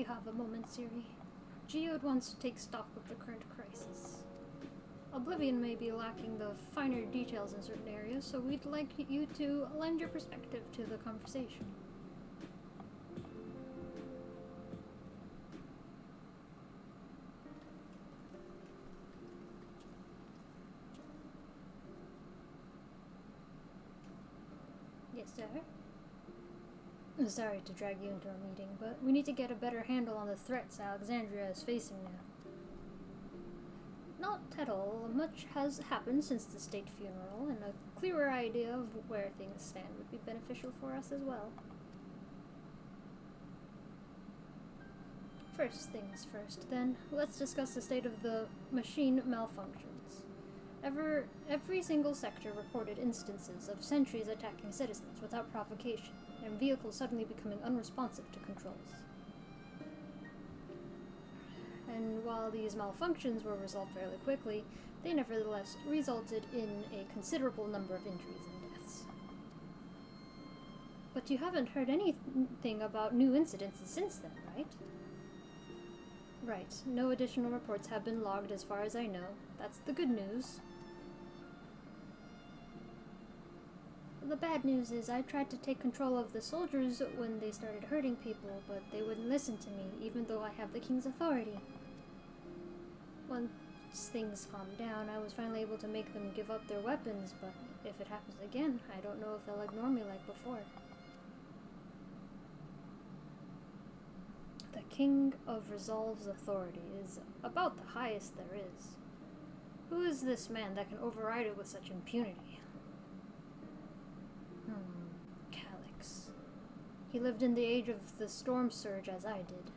you have a moment, Siri. Geode wants to take stock of the current crisis. Oblivion may be lacking the finer details in certain areas, so we'd like you to lend your perspective to the conversation. Yes, sir? Sorry to drag you into a meeting, but we need to get a better handle on the threats Alexandria is facing now. Not at all. Much has happened since the state funeral, and a clearer idea of where things stand would be beneficial for us as well. First things first, then. Let's discuss the state of the machine malfunctions. Every single sector reported instances of sentries attacking citizens without provocation, and vehicles suddenly becoming unresponsive to controls. And while these malfunctions were resolved fairly quickly, they nevertheless resulted in a considerable number of injuries and deaths. But you haven't heard anything about new incidents since then, right? Right. No additional reports have been logged as far as I know. That's the good news. The bad news is I tried to take control of the soldiers when they started hurting people, but they wouldn't listen to me, even though I have the king's authority. Once things calmed down, I was finally able to make them give up their weapons, but if it happens again, I don't know if they'll ignore me like before. The King of Resolve's authority is about the highest there is. Who is this man that can override it with such impunity? Calyx. He lived in the age of the storm surge as I did.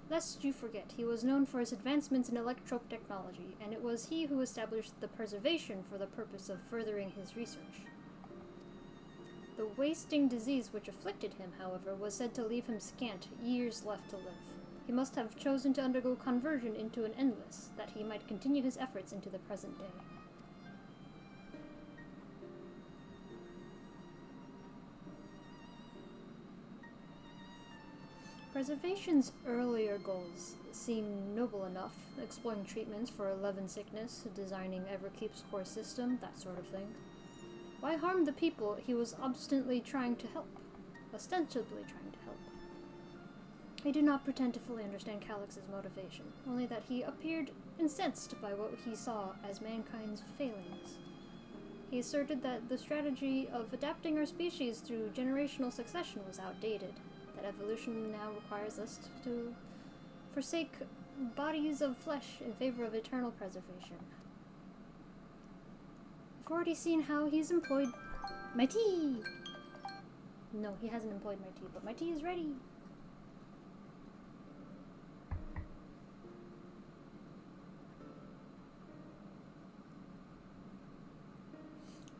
Lest you forget, he was known for his advancements in electrope technology, and it was he who established the preservation for the purpose of furthering his research. The wasting disease which afflicted him, however, was said to leave him scant years left to live. He must have chosen to undergo conversion into an endless, that he might continue his efforts into the present day. Preservation's earlier goals seem noble enough, exploring treatments for 11 sickness, designing Everkeep's core system, that sort of thing. Why harm the people he was obstinately trying to help? Ostensibly trying to help. I do not pretend to fully understand Calyx's motivation, only that he appeared incensed by what he saw as mankind's failings. He asserted that the strategy of adapting our species through generational succession was outdated, that evolution now requires us to forsake bodies of flesh in favor of eternal preservation. I've already seen how he's employed my tea! No, he hasn't employed my tea, but my tea is ready!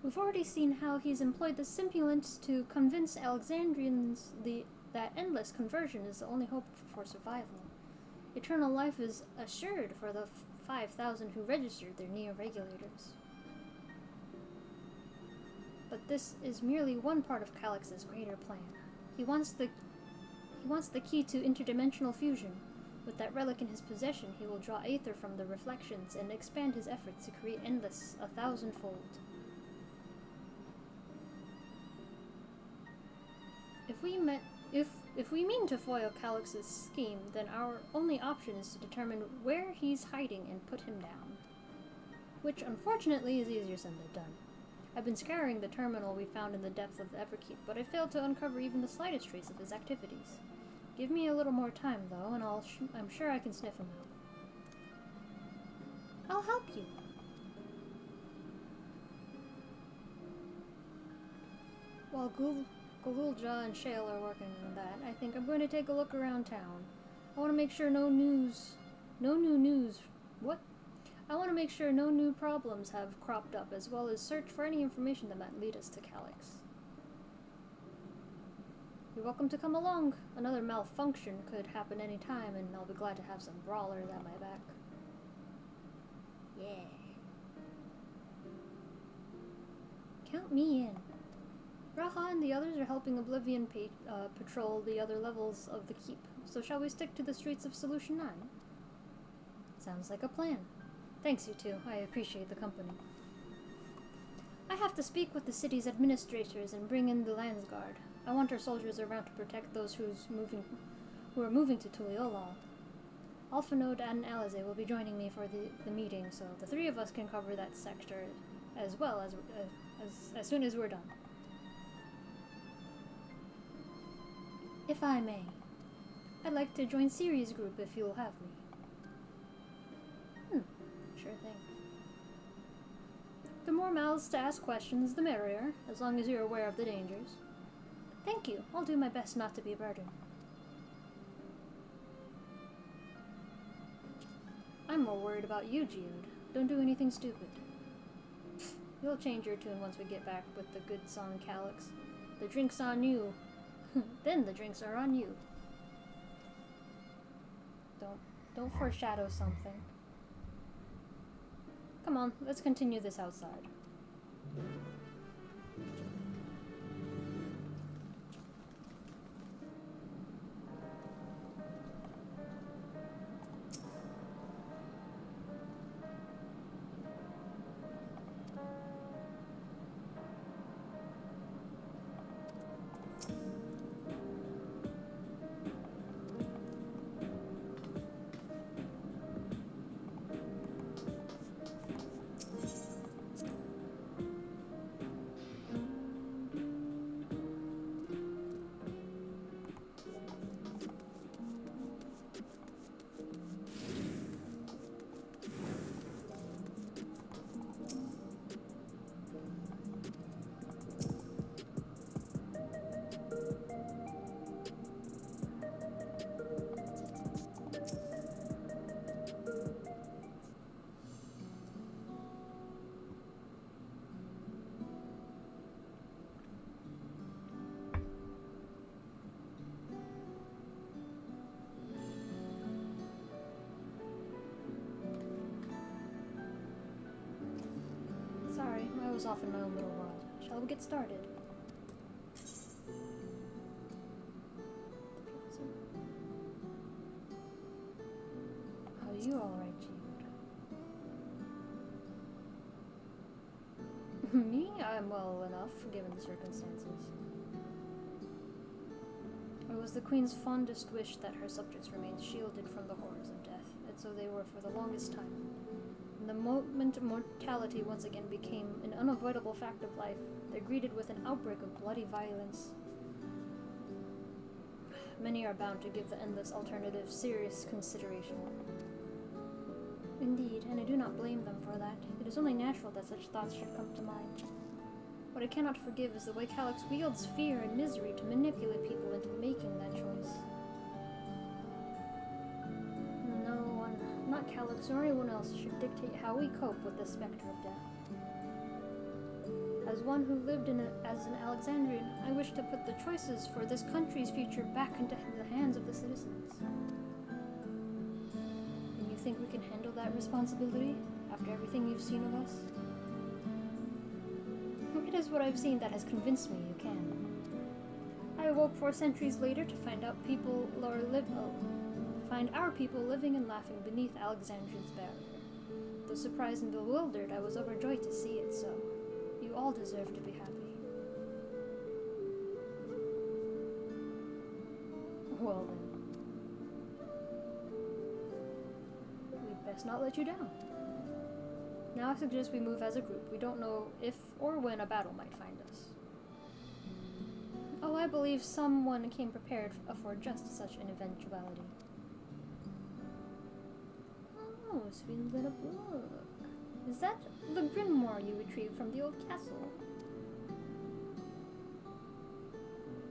We've already seen how he's employed the simulants to convince Alexandrians that endless conversion is the only hope for survival. Eternal life is assured for the 5,000 who registered their neo-regulators. But this is merely one part of Calyx's greater plan. He wants the key to interdimensional fusion. With that relic in his possession, he will draw aether from the reflections and expand his efforts to create endless 1,000-fold. If we mean to foil Calyx's scheme, then our only option is to determine where he's hiding and put him down. Which, unfortunately, is easier said than done. I've been scouring the terminal we found in the depths of the Everkeep, but I failed to uncover even the slightest trace of his activities. Give me a little more time, though, and I'm sure I can sniff him out. I'll help you. While Gululja and Shale are working on that, I think I'm going to take a look around town. I want to make sure no new problems have cropped up, as well as search for any information that might lead us to Calyx. You're welcome to come along. Another malfunction could happen any time, and I'll be glad to have some brawlers at my back. Yeah. Count me in. Raha and the others are helping Oblivion patrol the other levels of the keep, so shall we stick to the streets of Solution 9? Sounds like a plan. Thanks, you two. I appreciate the company. I have to speak with the city's administrators and bring in the Landsguard. I want our soldiers around to protect those who are moving to Tuliolal. Alphanode and Alize will be joining me for the meeting, so the three of us can cover that sector as well as soon as we're done. If I may, I'd like to join Siri's group if you'll have me. Sure thing. The more mouths to ask questions, the merrier, as long as you're aware of the dangers. Thank you. I'll do my best not to be a burden. I'm more worried about you, Geode. Don't do anything stupid. You'll change your tune once we get back with the good song Calyx. The drink's on you. Then the drinks are on you. Don't foreshadow something. Come on, let's continue this outside. Sorry, I was off in my own little world. Shall we get started? Are you alright, Jude? Me? I'm well enough, given the circumstances. It was the Queen's fondest wish that her subjects remained shielded from the horrors of death, and so they were for the longest time. The moment mortality once again became an unavoidable fact of life, they're greeted with an outbreak of bloody violence. Many are bound to give the endless alternative serious consideration. Indeed, and I do not blame them for that. It is only natural that such thoughts should come to mind. What I cannot forgive is the way Calyx wields fear and misery to manipulate people into making that choice. Not Calyx or anyone else should dictate how we cope with the specter of death. As one who lived as an Alexandrian, I wish to put the choices for this country's future back into the hands of the citizens. And you think we can handle that responsibility after everything you've seen of us? It is what I've seen that has convinced me you can. I awoke 4 centuries later to find our people living and laughing beneath Alexandrian's barrier. Though surprised and bewildered, I was overjoyed to see it so. You all deserve to be happy. Well then. We'd best not let you down. Now I suggest we move as a group. We don't know if or when a battle might find us. Oh, I believe someone came prepared for just such an eventuality. Oh, Sweden's lit a book. Is that the grimoire you retrieved from the old castle?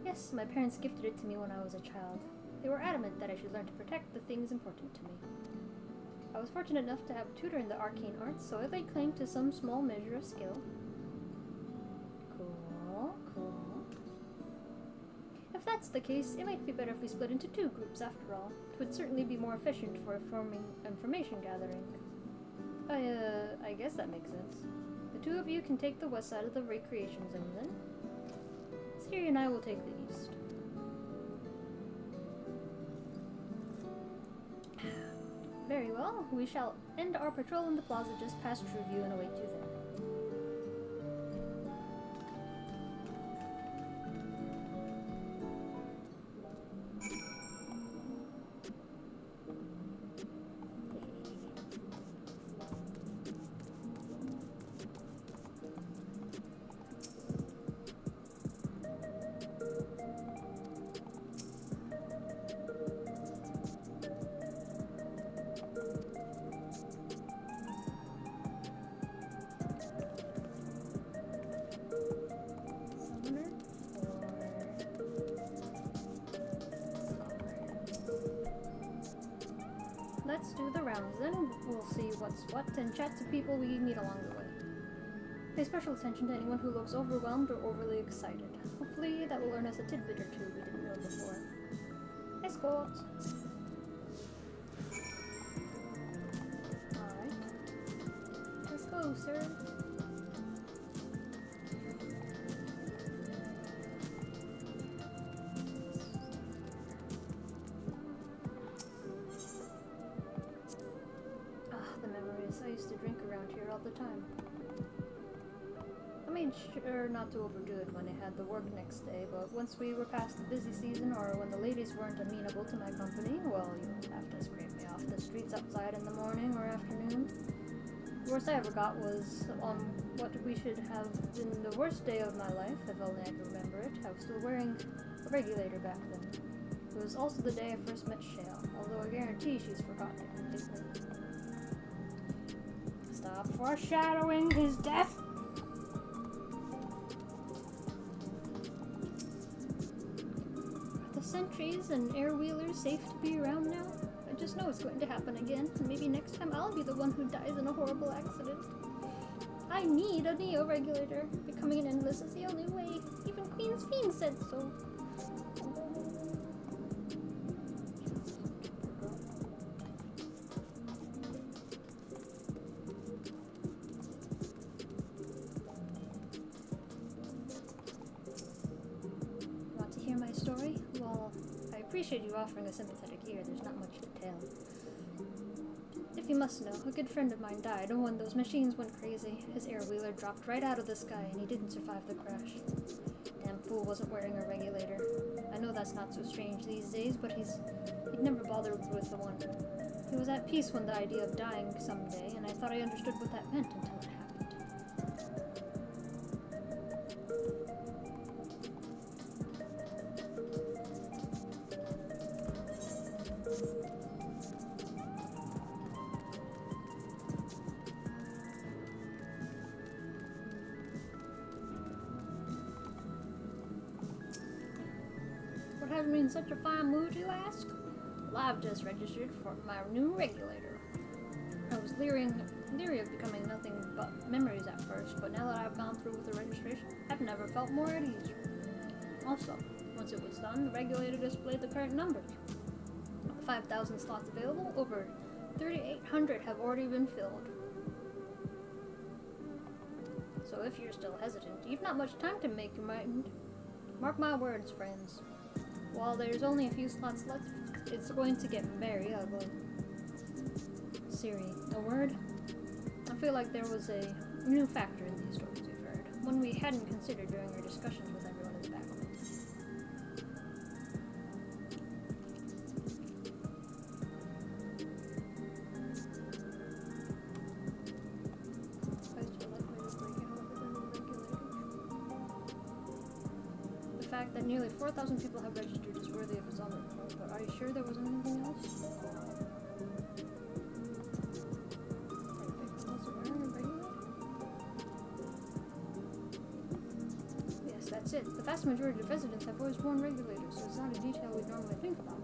Yes, my parents gifted it to me when I was a child. They were adamant that I should learn to protect the things important to me. I was fortunate enough to have a tutor in the arcane arts, so I laid claim to some small measure of skill. Cool, cool. If that's the case, it might be better if we split into 2 groups after all. It would certainly be more efficient for information gathering. I guess that makes sense. The 2 of you can take the west side of the recreation zone then. Siri and I will take the east. Very well. We shall end our patrol in the plaza just past Trueview and await you there. Let's do the rounds then. We'll see what's what and chat to people we meet along the way. Pay special attention to anyone who looks overwhelmed or overly excited. Hopefully that will learn us a tidbit or two we didn't know before. Escort! Alright. Let's go, sir. I used to drink around here all the time. I made sure not to overdo it when I had the work next day, but once we were past the busy season or when the ladies weren't amenable to my company, well, you'll have to scrape me off the streets outside in the morning or afternoon. The worst I ever got was on what we should have been the worst day of my life, if only I could remember it. I was still wearing a regulator back then. It was also the day I first met Shale, although I guarantee she's forgotten it completely. Stop foreshadowing his death! Are the sentries and air-wheelers safe to be around now? I just know it's going to happen again, and maybe next time I'll be the one who dies in a horrible accident. I need a neo-regulator. Becoming an endless is the only way. Even Queen's Fiend said so. Story? Well, I appreciate you offering a sympathetic ear. There's not much to tell. If you must know, a good friend of mine died, and when those machines went crazy, his air-wheeler dropped right out of the sky, and he didn't survive the crash. Damn fool wasn't wearing a regulator. I know that's not so strange these days, but he'd never bothered with the one. He was at peace when the idea of dying someday, and I thought I understood what that meant until it happened. Have me in such a fine mood, you ask? Well, I've just registered for my new regulator. I was leery of becoming nothing but memories at first, but now that I've gone through with the registration, I've never felt more at ease. Also, once it was done, the regulator displayed the current numbers. Of the 5,000 slots available, over 3,800 have already been filled. So if you're still hesitant, you've not much time to make your mind. Mark my words, friends. While there's only a few slots left, it's going to get very ugly. Siri, a word? I feel like there was a new factor in these stories we've heard, one we hadn't considered during our discussions with everyone in the back room. The fact that nearly 4,000 people have registered is worthy of its own report, but are you sure there wasn't anything else? Yes, that's it. The vast majority of residents have always worn regulators, so it's not a detail we'd normally think about.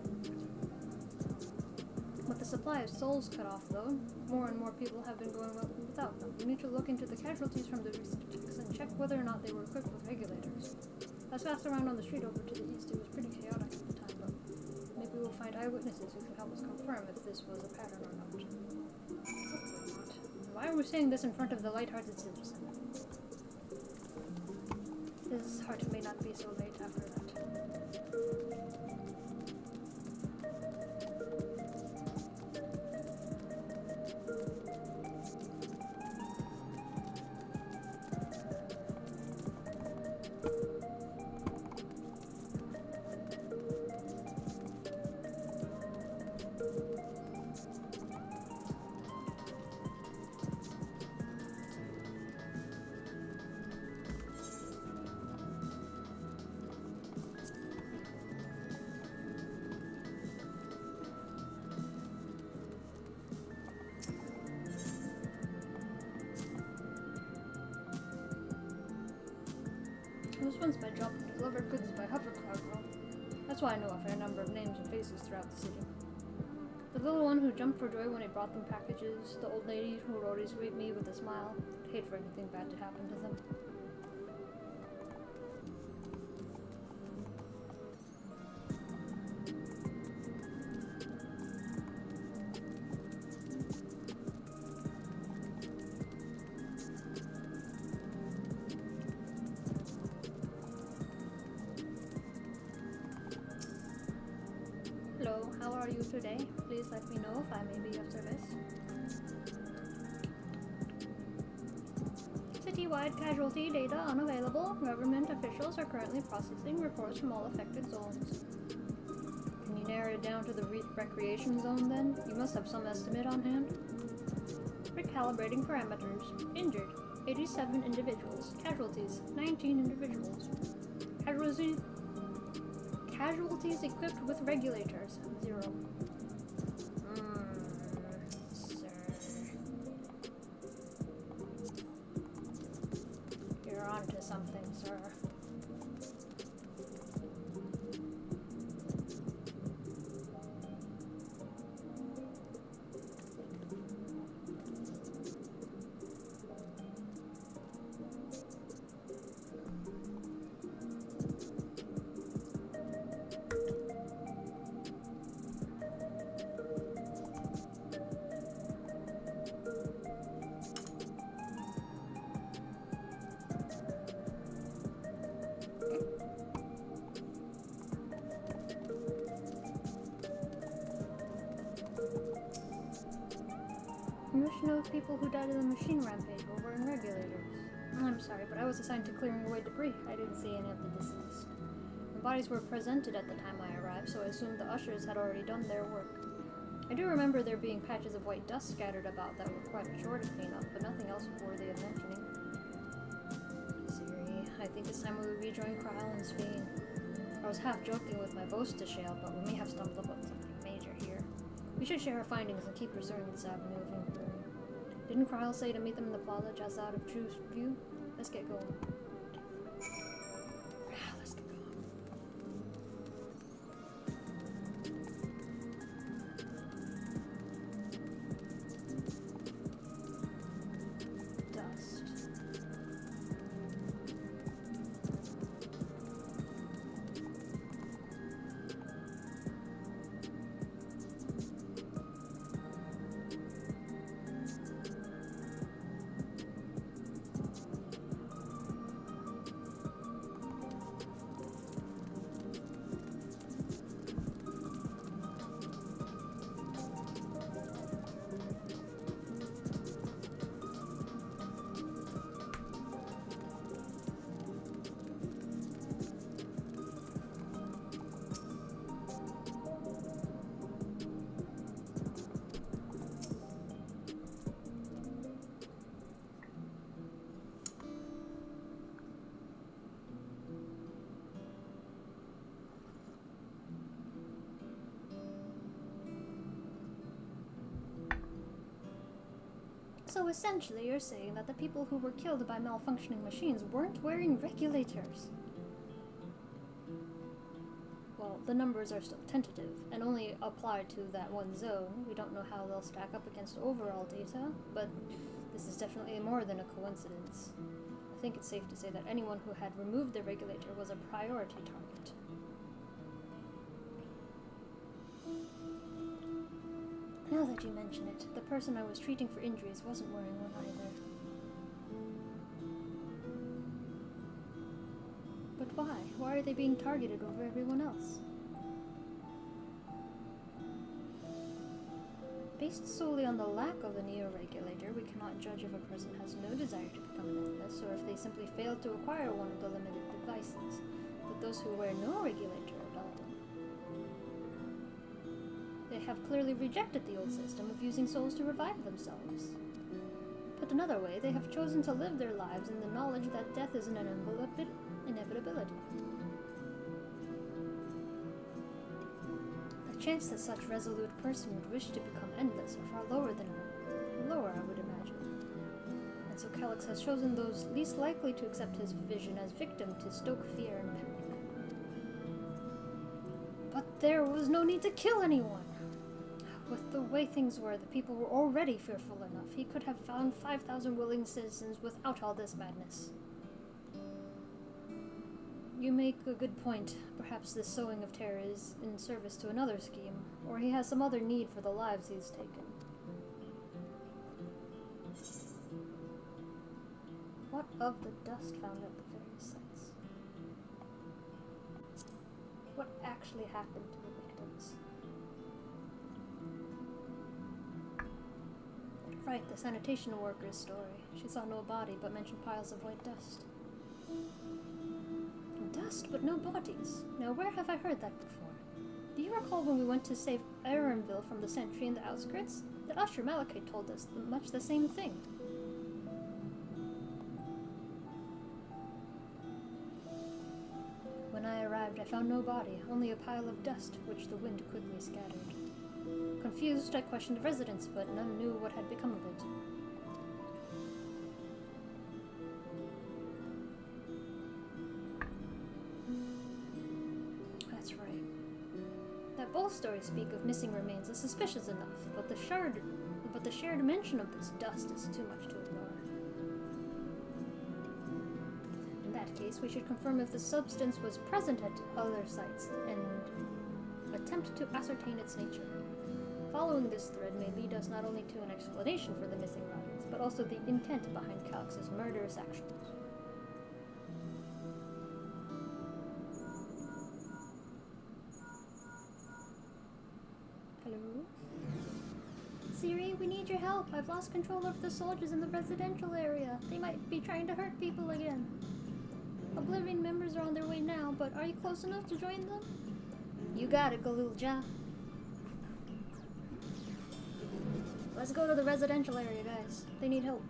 With the supply of souls cut off, though, more and more people have been going without them. We need to look into the casualties from the recent attacks and check whether or not they were equipped with regulators. As fast around on the street over to the east, it was pretty chaotic at the time, but maybe we'll find eyewitnesses who can help us confirm if this was a pattern or not. Hopefully not. Why are we saying this in front of the light-hearted citizen? His heart may not be so late after that. It was once my job to deliver goods by hover cargo. That's why I know a fair number of names and faces throughout the city. The little one who jumped for joy when I brought them packages, the old lady who would always greet me with a smile. I'd hate for anything bad to happen to them. Hello, how are you today? Please let me know if I may be of service. Citywide casualty data unavailable. Government officials are currently processing reports from all affected zones. Can you narrow it down to the recreation zone then? You must have some estimate on hand. Recalibrating parameters. Injured, 87 individuals. Casualties, 19 individuals. Casualties equipped with regulators, 0. Sir. You're onto something, sir. You wish to know if people who died in the machine rampage were wearing regulators. I'm sorry, but I was assigned to clearing away debris. I didn't see any of the deceased. The bodies were presented at the time I arrived, so I assumed the ushers had already done their work. I do remember there being patches of white dust scattered about that were quite a chore to clean up, but nothing else worthy of mentioning. Siri, I think it's time we rejoin Kryle and Sphene. I was half joking with my boast to Shale, but we may have stumbled upon something major here. We should share our findings and keep pursuing this avenue of inquiry. Didn't Kryle say to meet them in the plaza just out of true view? Let's get going. Let's get going. Dust. So essentially you're saying that the people who were killed by malfunctioning machines weren't wearing regulators. Well, the numbers are still tentative, and only apply to that one zone. We don't know how they'll stack up against overall data, but this is definitely more than a coincidence. I think it's safe to say that anyone who had removed the regulator was a priority target. Now that you mention it, the person I was treating for injuries wasn't wearing one either. why? Why are they being targeted over everyone else? Based solely on the lack of a neo-regulator, we cannot judge if a person has no desire to become an endless, or if they simply failed to acquire one of the limited devices. But those who wear no regulator at all, they have clearly rejected the old system of using souls to revive themselves. Put another way, they have chosen to live their lives in the knowledge that death is an inevitability. The chance that such resolute person would wish to become endless are far lower, I would imagine. And so Calyx has chosen those least likely to accept his vision as victim to stoke fear and panic. But there was no need to kill anyone! With the way things were, the people were already fearful enough. He could have found 5,000 willing citizens without all this madness. You make a good point. Perhaps this sowing of terror is in service to another scheme, or he has some other need for the lives he's taken. What of the dust found at the various sites? What actually happened to the victims? Right, the sanitation worker's story. She saw no body, but mentioned piles of white dust. Dust, but no bodies. Now, where have I heard that before? Do you recall when we went to save Aaronville from the sentry in the outskirts? The usher Malachite told us much the same thing. When I arrived, I found no body, only a pile of dust, which the wind quickly scattered. Confused, I questioned the residents, but none knew what had become of it. That's right. That both stories speak of missing remains is suspicious enough, but the shared mention of this dust is too much to ignore. In that case, we should confirm if the substance was present at other sites and attempt to ascertain its nature. Following this thread may lead us not only to an explanation for the missing bodies, but also the intent behind Calyx's murderous actions. Hello? Siri, we need your help. I've lost control of the soldiers in the residential area. They might be trying to hurt people again. Oblivion members are on their way now, but are you close enough to join them? You got it, Galulja. Let's go to the residential area, guys. They need help.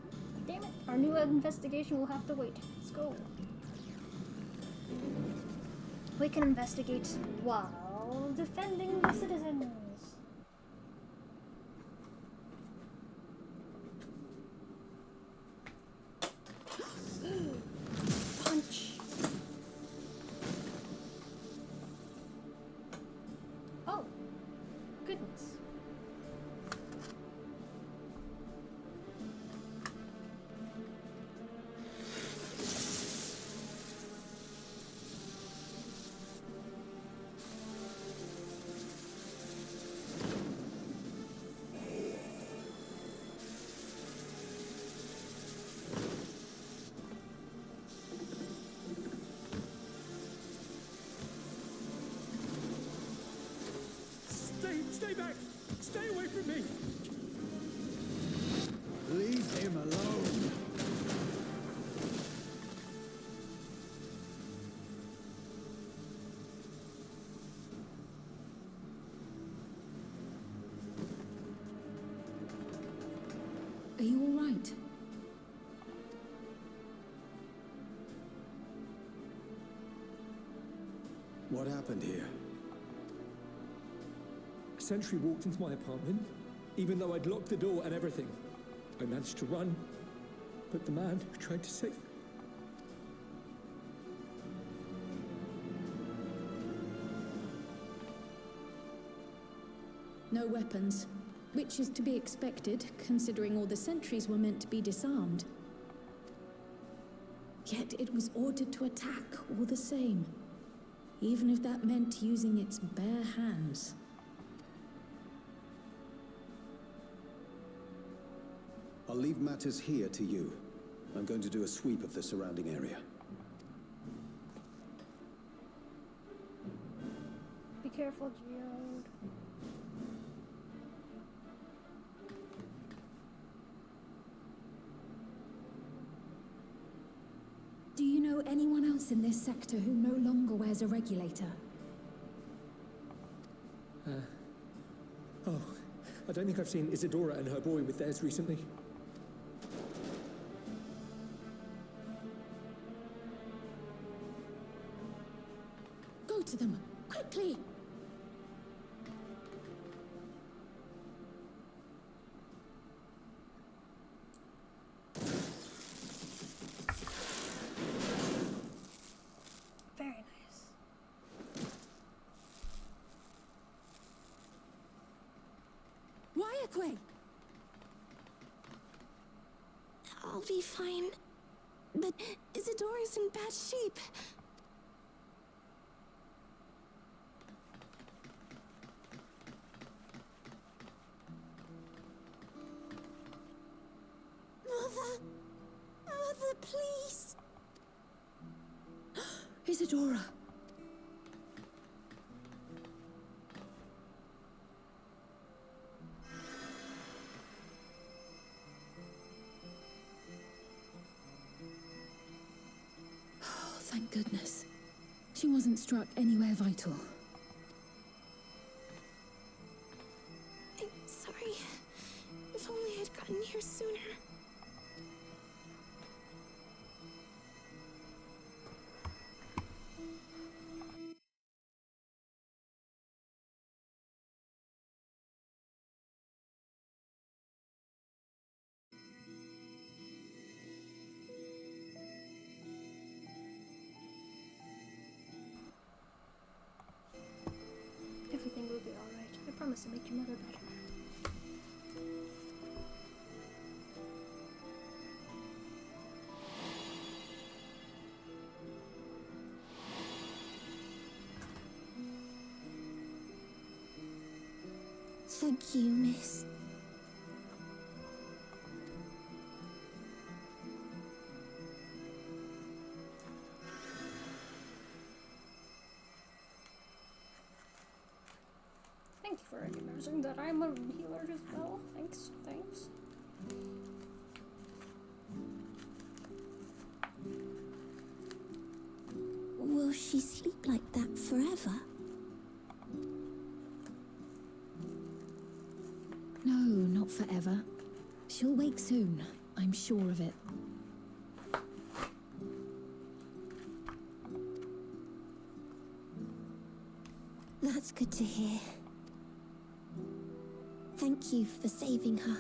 Damn it, our new investigation will have to wait. Let's go. We can investigate while defending the citizens. Punch. Oh, goodness. Stay back! Stay away from me! Leave him alone. Are you all right? What happened here? A sentry walked into my apartment, even though I'd locked the door and everything. I managed to run, but the man who tried to save me... No weapons, which is to be expected, considering all the sentries were meant to be disarmed. Yet it was ordered to attack all the same, even if that meant using its bare hands. I'll leave matters here to you. I'm going to do a sweep of the surrounding area. careful, Geode. Do you know anyone else in this sector who no longer wears a regulator? Oh, I don't think I've seen Isadora and her boy with theirs recently. Go to them, quickly! Very nice. Ryakwe! I'll be fine. But Isadora's in bad shape. Mother, please. Isadora! Oh, thank goodness. She wasn't struck anywhere vital. I'm sorry. If only I'd gotten here sooner. Everything will be alright. I promise to make your mother better. Thank you, miss. Thank you for recognizing that I'm a healer as well. Thanks, thanks. Will she sleep like that forever? No, not forever. She'll wake soon, I'm sure of it. That's good to hear. Thank you for saving her.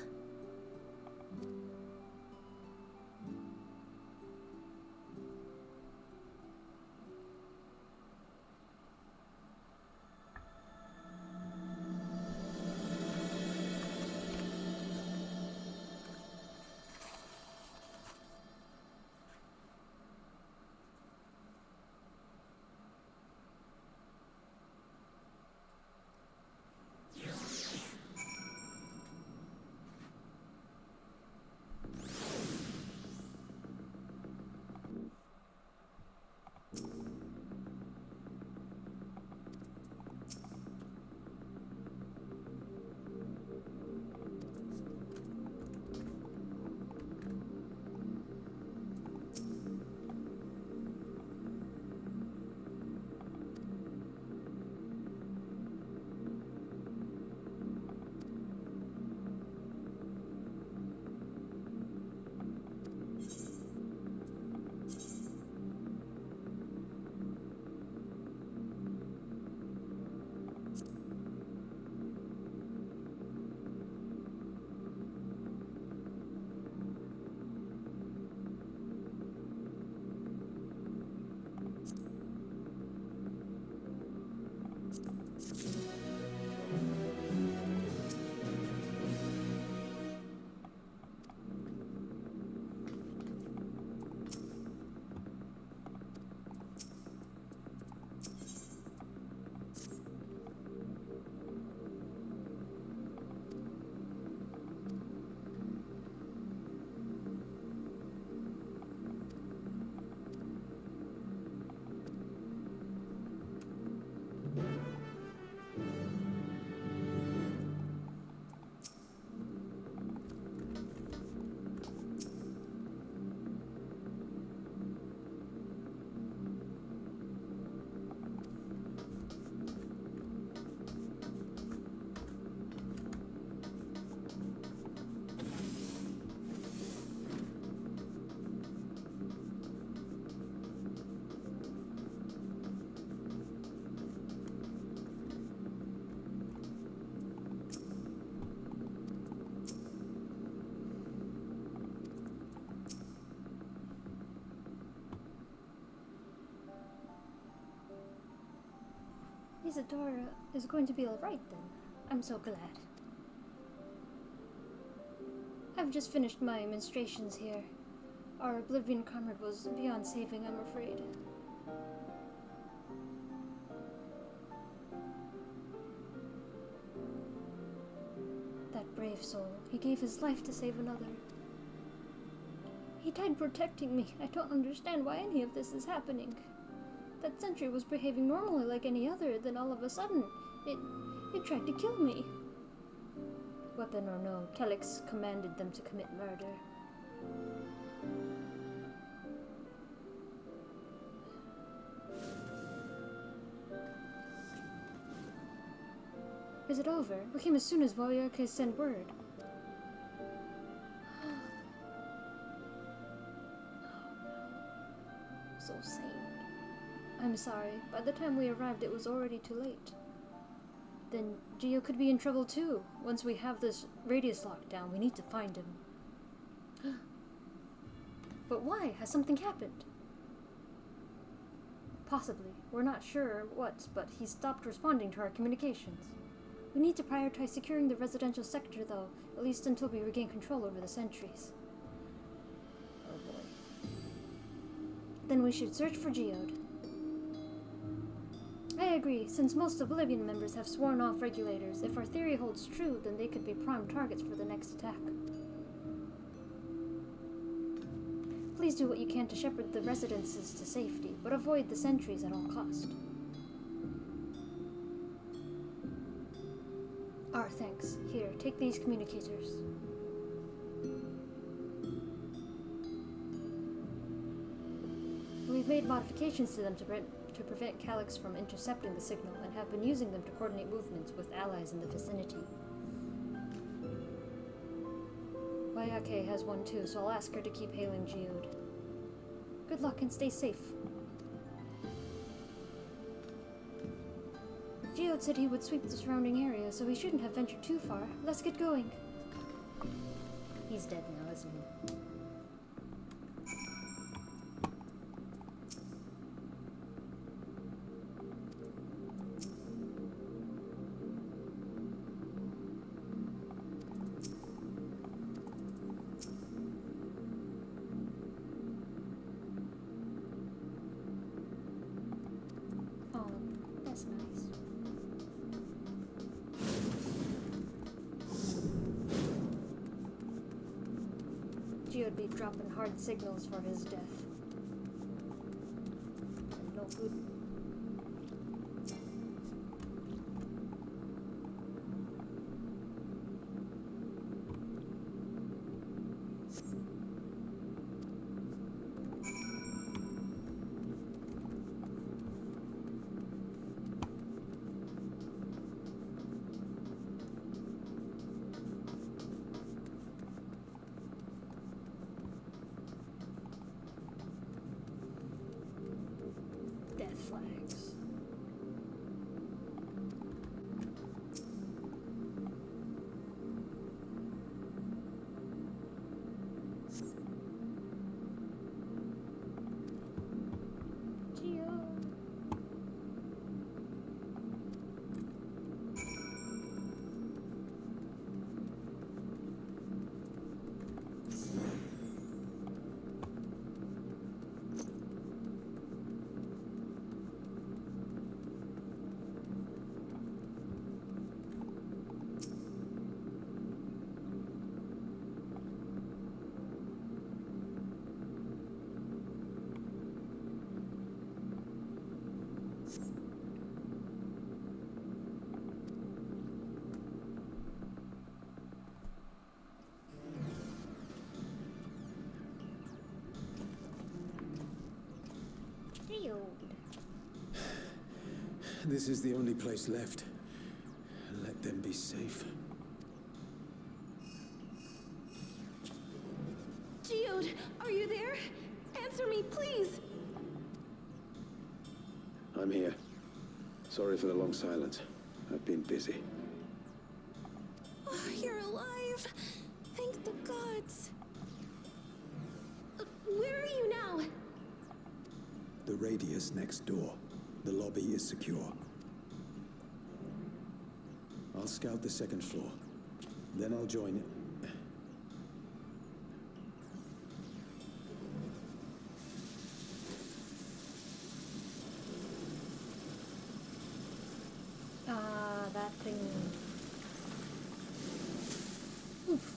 Isadora is going to be alright then. I'm so glad. I've just finished my menstruations here. Our Oblivion comrade was beyond saving, I'm afraid. That brave soul. He gave his life to save another. He died protecting me. I don't understand why any of this is happening. That sentry was behaving normally like any other, then all of a sudden, it tried to kill me. Weapon or no, Kelix commanded them to commit murder. Is it over? We came as soon as Wayake sent word. So sane. I'm sorry. By the time we arrived, it was already too late. Then Gio could be in trouble too. Once we have this radius locked down, we need to find him. But why? Has something happened? Possibly. We're not sure what, but he stopped responding to our communications. We need to prioritize securing the residential sector, though, at least until we regain control over the sentries. Oh boy. Then we should search for Geode. I agree. Since most Oblivion members have sworn off regulators, if our theory holds true, then they could be prime targets for the next attack. Please do what you can to shepherd the residences to safety, but avoid the sentries at all cost. Thanks. Here, take these communicators. We've made modifications to them to prevent Kelix from intercepting the signal, and have been using them to coordinate movements with allies in the vicinity. Wayake has one too, so I'll ask her to keep hailing Geode. Good luck and stay safe. Geode said he would sweep the surrounding area, so he shouldn't have ventured too far. Let's get going. He's dead now, isn't he? Oh, that's nice. Geode be dropping hard signals for his death. No good. Death flags. Geo. This is the only place left. Let them be safe. Geode, are you there? Answer me, please! I'm here. Sorry for the long silence. I've been busy. Oh, you're alive! Thank the gods! Where are you now? The radius next door. The lobby is secure. I'll scout the second floor. Then I'll join it. That thing. Oof.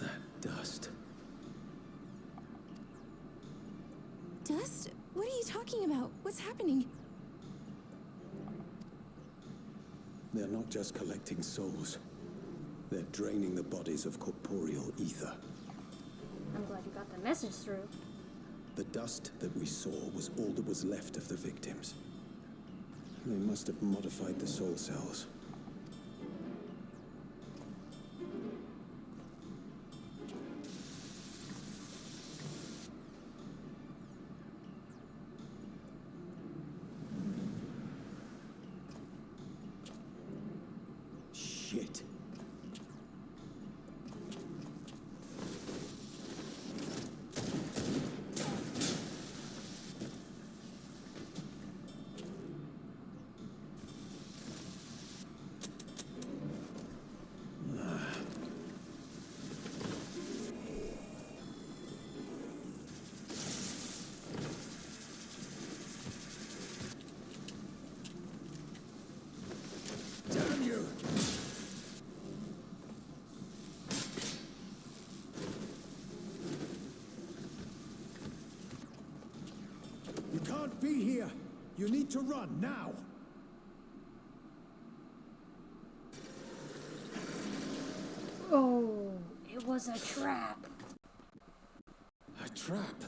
That dust. Dust? What are you talking about? What's happening? They're not just collecting souls. They're draining the bodies of corporeal ether. I'm glad you got the message through. The dust that we saw was all that was left of the victims. They must have modified the soul cells. Shit. Damn you! You can't be here! You need to run, now! Oh, it was a trap. A trap?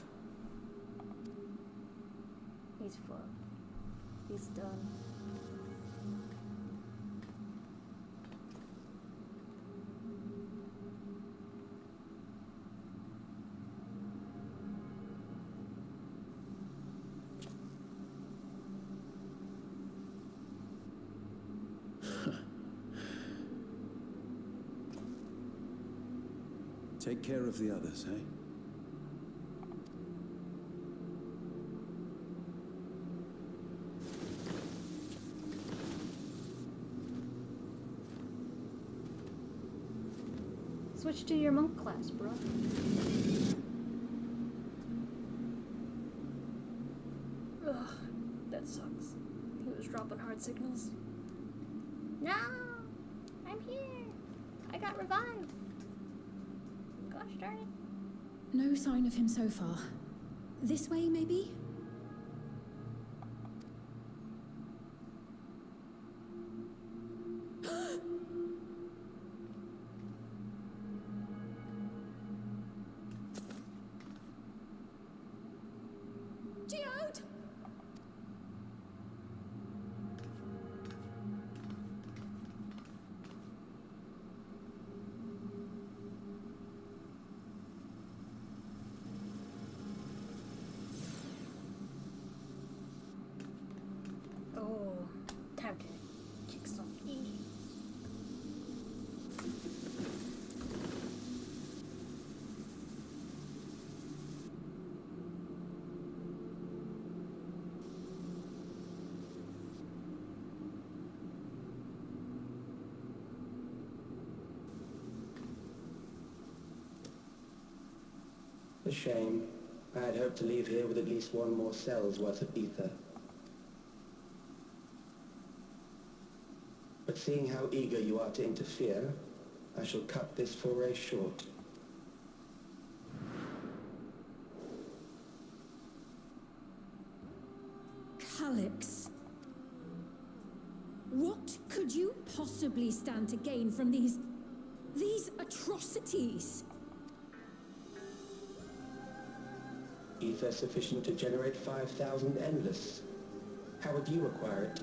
He's fucked. He's done. Take care of the others, eh? Switch to your monk class, bro. Ugh, that sucks. He was dropping hard signals. No! I'm here! I got revived! Gosh darn it. No sign of him so far. This way, maybe? Geode! Oh, time to kick some E. A shame. I had hoped to leave here with at least one more cell's worth of ether. But seeing how eager you are to interfere, I shall cut this foray short. Calyx. What could you possibly stand to gain from these atrocities? Ether sufficient to generate 5,000 endless. How would you acquire it?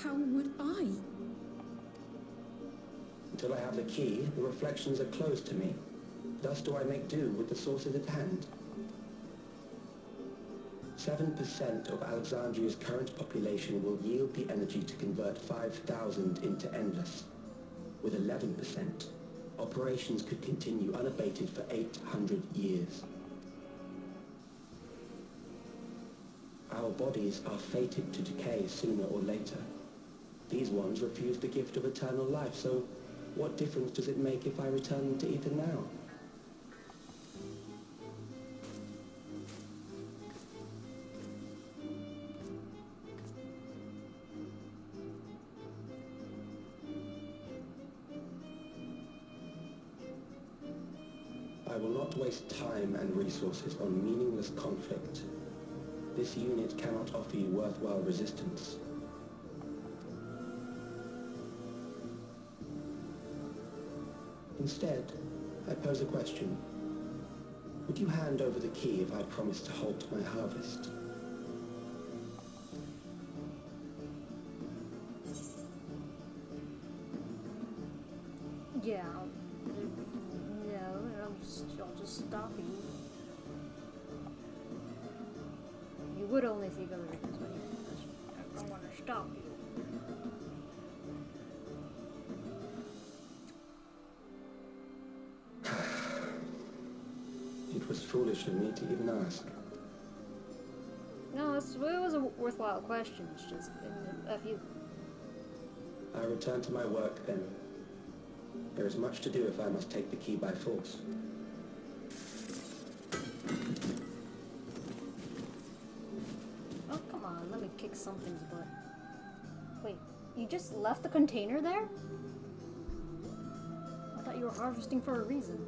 How would I? Until I have the key, the reflections are closed to me. Thus do I make do with the sources at hand. 7% of Alexandria's current population will yield the energy to convert 5,000 into endless. With 11%, operations could continue unabated for 800 years. Our bodies are fated to decay sooner or later. These ones refuse the gift of eternal life, so what difference does it make if I return them to Ether now? I will not waste time and resources on meaningless conflict. This unit cannot offer you worthwhile resistance. Instead, I pose a question. Would you hand over the key if I promised to halt my harvest? Yeah, I'll just stop you. You would only think other reasons, but I don't want to stop you. It was foolish of me to even ask. No, it was a worthwhile question. It's just, F you. I return to my work then. There is much to do if I must take the key by force. Oh, come on, let me kick something's butt. Wait, you just left the container there? I thought you were harvesting for a reason.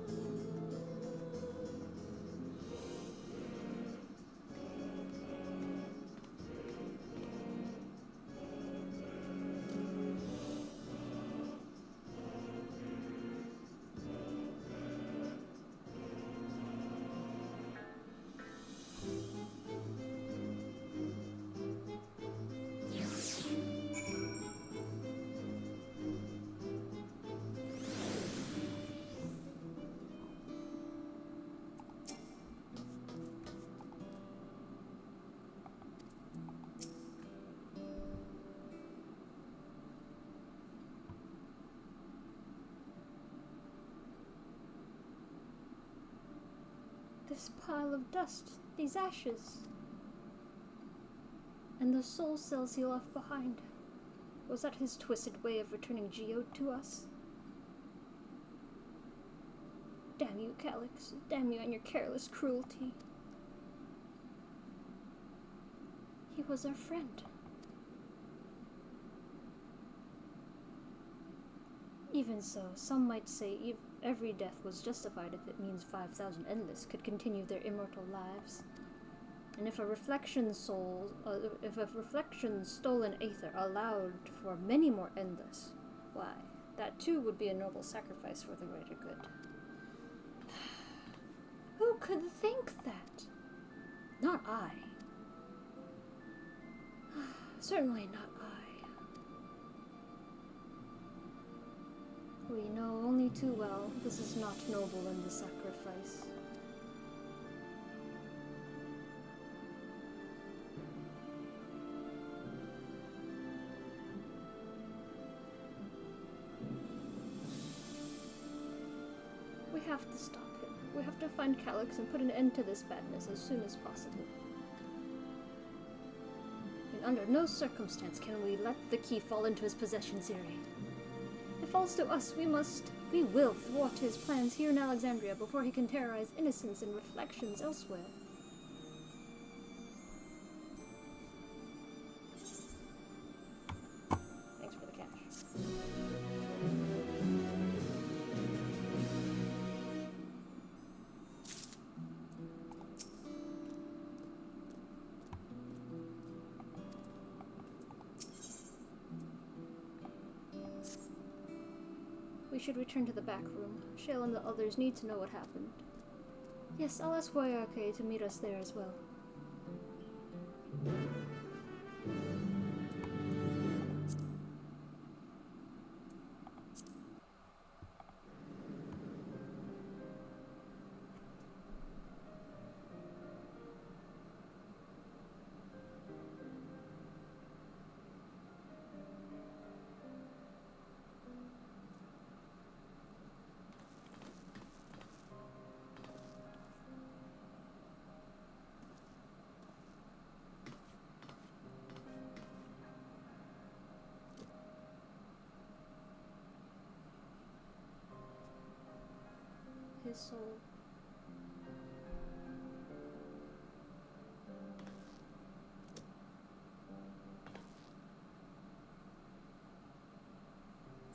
This pile of dust, these ashes, and the soul cells he left behind. Was that his twisted way of returning geode to us? Damn you, Calyx. Damn you and your careless cruelty. He was our friend. Even so, some might say every death was justified if it means 5,000 endless could continue their immortal lives. And if a reflection stolen aether allowed for many more endless, why, that too would be a noble sacrifice for the greater good. Who could think that? Not I. Certainly not I. We know only too well this is not noble in the sacrifice. We have to stop him. We have to find Calyx and put an end to this badness as soon as possible. And under no circumstance can we let the key fall into his possession, Ziri. It falls to us. We will thwart his plans here in Alexandria before he can terrorize innocents and reflections elsewhere. Thanks for the cash. We should return to the back room. Shale and the others need to know what happened. Yes, I'll ask Wayake to meet us there as well. his soul.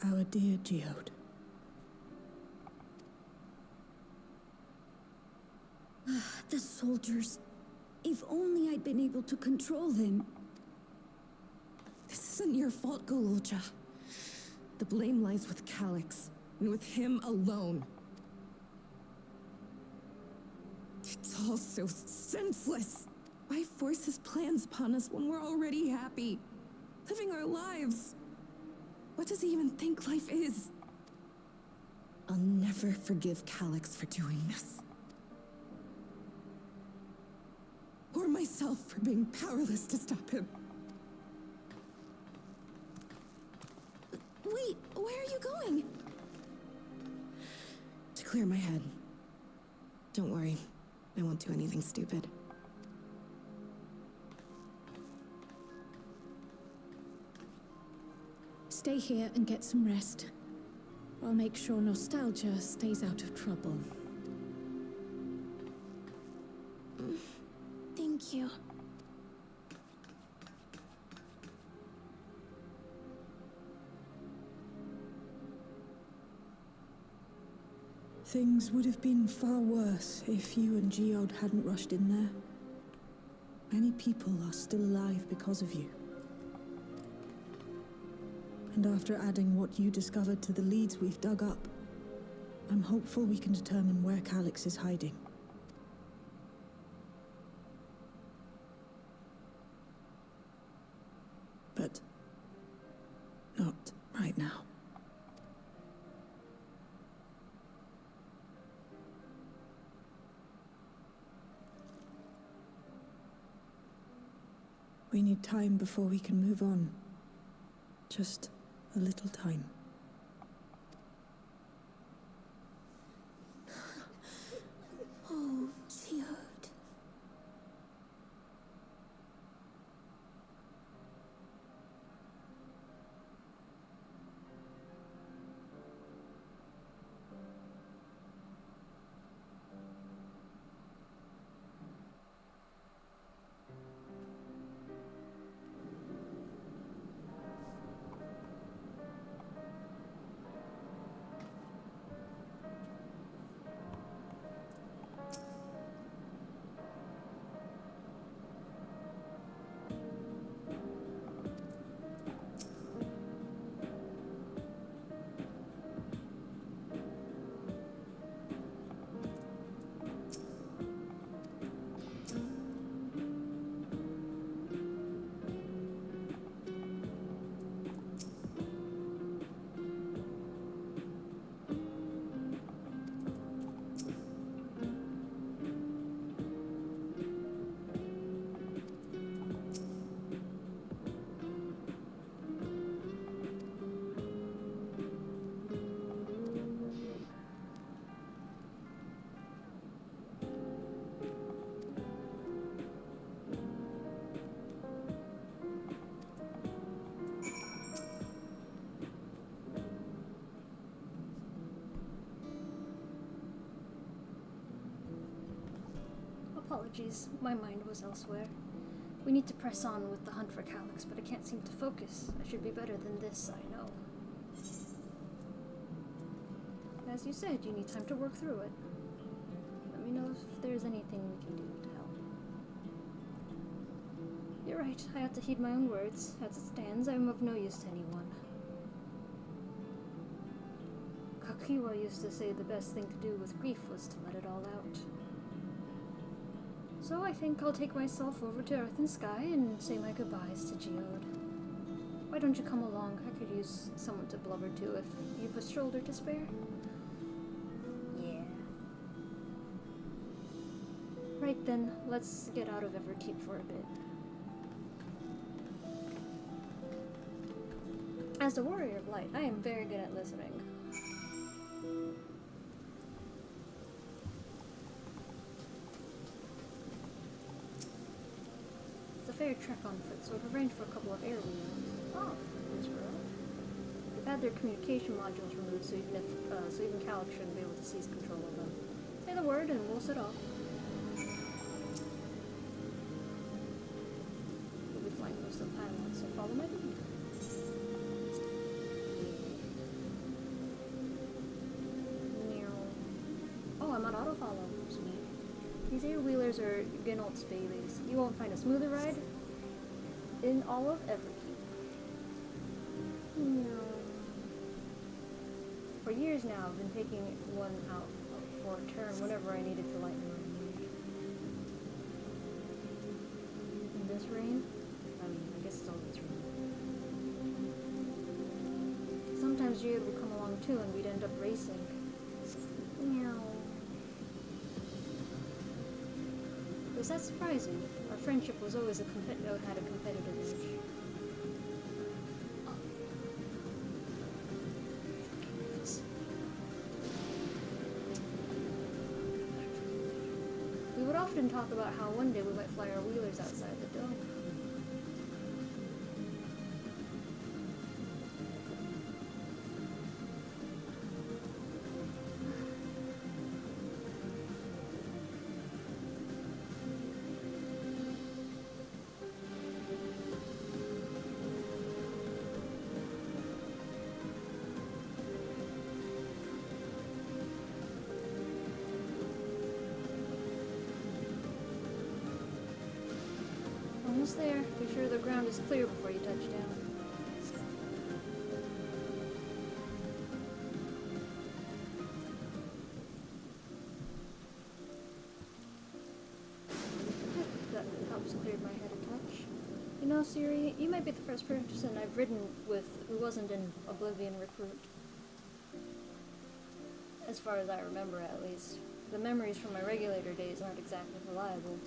Our dear Geode. The soldiers. If only I'd been able to control them. This isn't your fault, Gololja. The blame lies with Calix, and with him alone. It's all so senseless. Why force his plans upon us when we're already happy, living our lives? What does he even think life is? I'll never forgive Calix for doing this. Or myself for being powerless to stop him. Wait, where are you going? To clear my head. Don't worry, I won't do anything stupid. Stay here and get some rest. I'll make sure nostalgia stays out of trouble. Thank you. Things would have been far worse if you and Geode hadn't rushed in there. Many people are still alive because of you. And after adding what you discovered to the leads we've dug up, I'm hopeful we can determine where Calix is hiding. But not right now. We need time before we can move on. Just a little time. Oh, Geode. Apologies, my mind was elsewhere. We need to press on with the hunt for Calix, but I can't seem to focus. I should be better than this, I know. As you said, you need time to work through it. Let me know if there's anything we can do to help. You're right, I ought to heed my own words. As it stands, I am of no use to anyone. Kakiwa used to say the best thing to do with grief was to let it all out. So I think I'll take myself over to Earth and Sky and say my goodbyes to Geode. Why don't you come along? I could use someone to blubber to if you've a shoulder to spare. Yeah. Right then, let's get out of Everkeep for a bit. As a warrior of light, I am very good at listening. Fair trek on foot, so I've arranged for a couple of air wheels. Oh, that's right. We've had their communication modules removed, so even Calix shouldn't be able to seize control of them. Say the word and we'll set off. We'll be flying close to the pilot, so follow my lead. Oh, I'm on autofollow. Sweet. These air-wheelers are Ginault's babies. You won't find a smoother ride in all of Everkeep. No. For years now, I've been taking one out for a turn whenever I needed to lighten my mood. In this rain? I guess it's always rain. Sometimes Jade would come along too and we'd end up racing. Meow. Was that surprising? Our friendship was always had a competitive edge. We would often talk about how one day we might fly our wheelers outside the dome. Almost there. Be sure the ground is clear before you touch down. That helps clear my head a touch. You know, Siri, you might be the first person I've ridden with who wasn't an Oblivion recruit. As far as I remember, at least. The memories from my regulator days aren't exactly reliable.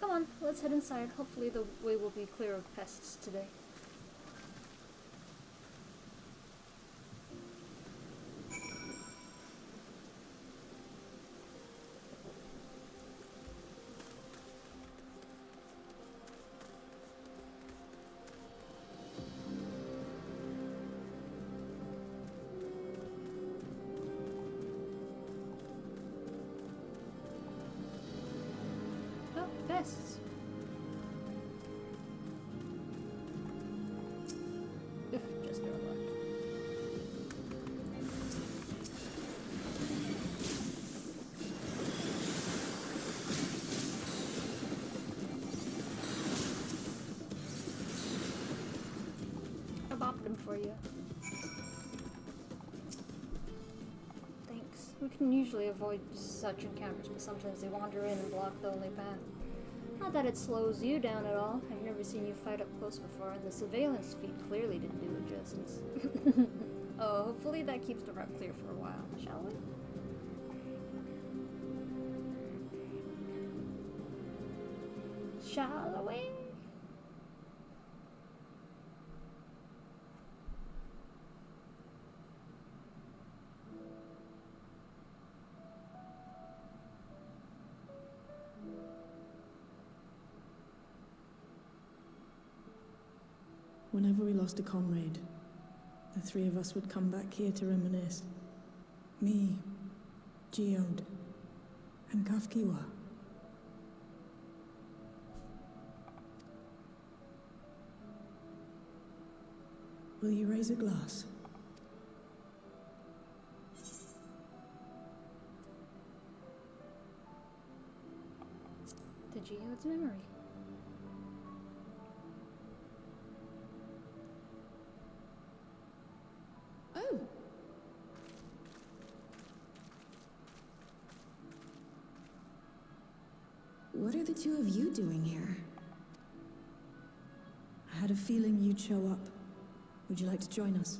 Come on, let's head inside. Hopefully the way will be clear of pests today. Oh, pests. Just no luck. I bopped them for you. Thanks. We can usually avoid such encounters, but sometimes they wander in and block the only path. Not that it slows you down at all. I've never seen you fight up close before, and the surveillance feed clearly didn't do it justice. Oh, hopefully that keeps the route clear for a while, shall we? Shall we? Whenever we lost a comrade, the three of us would come back here to reminisce. Me, Geode, and Kafkiwa. Will you raise a glass? To Geode's memory. Oh! What are the two of you doing here? I had a feeling you'd show up. Would you like to join us?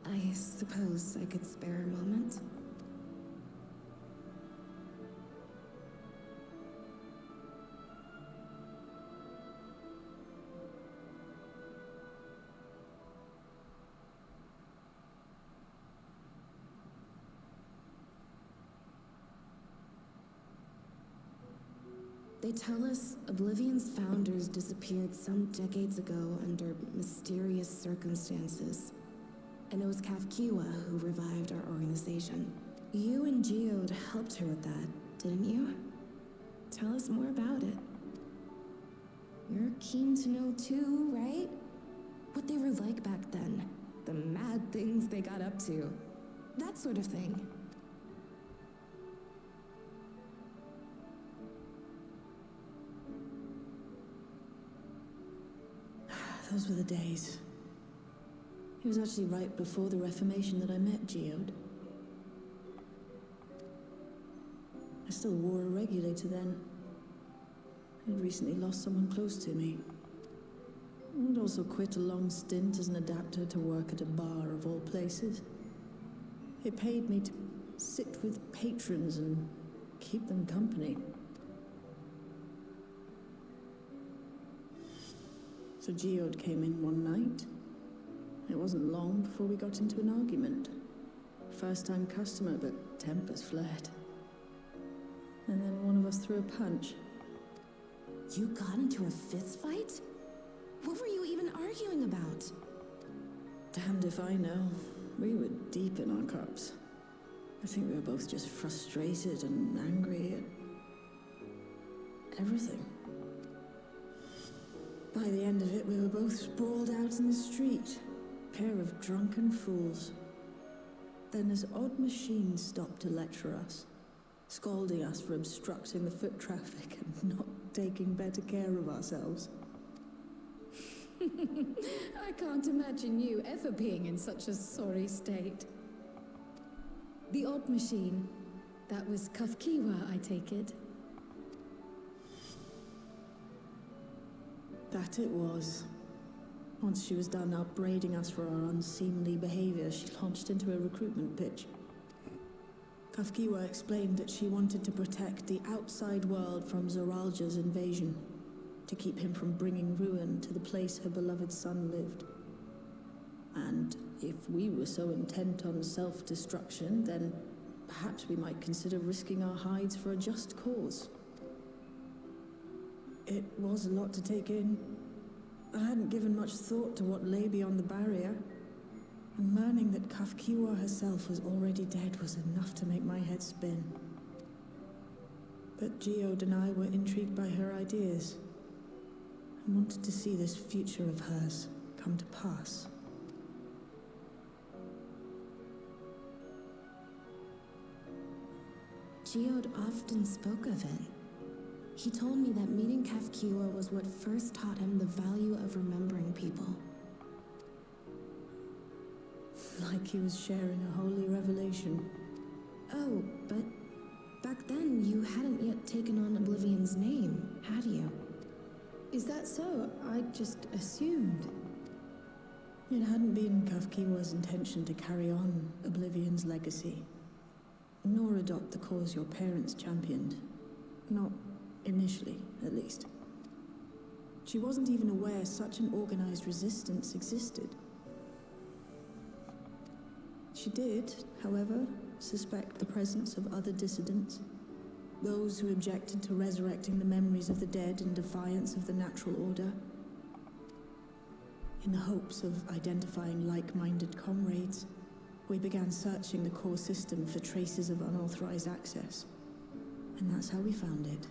I suppose I could spare a moment. They tell us Oblivion's founders disappeared some decades ago under mysterious circumstances. And it was Kafkiwa who revived our organization. You and Geode helped her with that, didn't you? Tell us more about it. You're keen to know too, right? What they were like back then. The mad things they got up to. That sort of thing. Those were the days. It was actually right before the Reformation that I met Geode. I still wore a regulator then. I'd recently lost someone close to me. I'd also quit a long stint as an adapter to work at a bar of all places. It paid me to sit with patrons and keep them company. So Geode came in one night. It wasn't long before we got into an argument. First-time customer, but tempers flared. And then one of us threw a punch. You got into a fist fight? What were you even arguing about? Damned if I know. We were deep in our cups. I think we were both just frustrated and angry at everything. By the end of it, we were both sprawled out in the street. Pair of drunken fools. Then this odd machine stopped to lecture us, scolding us for obstructing the foot traffic and not taking better care of ourselves. I can't imagine you ever being in such a sorry state. The odd machine. That was Kafkiwa, I take it. That it was. Once she was done upbraiding us for our unseemly behavior, she launched into a recruitment pitch. Kafkiwa explained that she wanted to protect the outside world from Zoralja's invasion, to keep him from bringing ruin to the place her beloved son lived. And if we were so intent on self-destruction, then perhaps we might consider risking our hides for a just cause. It was a lot to take in. I hadn't given much thought to what lay beyond the barrier, and learning that Kafkiwa herself was already dead was enough to make my head spin. But Geode and I were intrigued by her ideas, and wanted to see this future of hers come to pass. Geode often spoke of it. He told me that meeting Kafkiwa was what first taught him the value of remembering people. Like he was sharing a holy revelation. Oh, but back then you hadn't yet taken on Oblivion's name, had you? Is that so? I just assumed. It hadn't been Kafkiwa's intention to carry on Oblivion's legacy, nor adopt the cause your parents championed. Not initially, at least. She wasn't even aware such an organized resistance existed. She did, however, suspect the presence of other dissidents, those who objected to resurrecting the memories of the dead in defiance of the natural order. In the hopes of identifying like-minded comrades, we began searching the core system for traces of unauthorized access. And that's how we found it.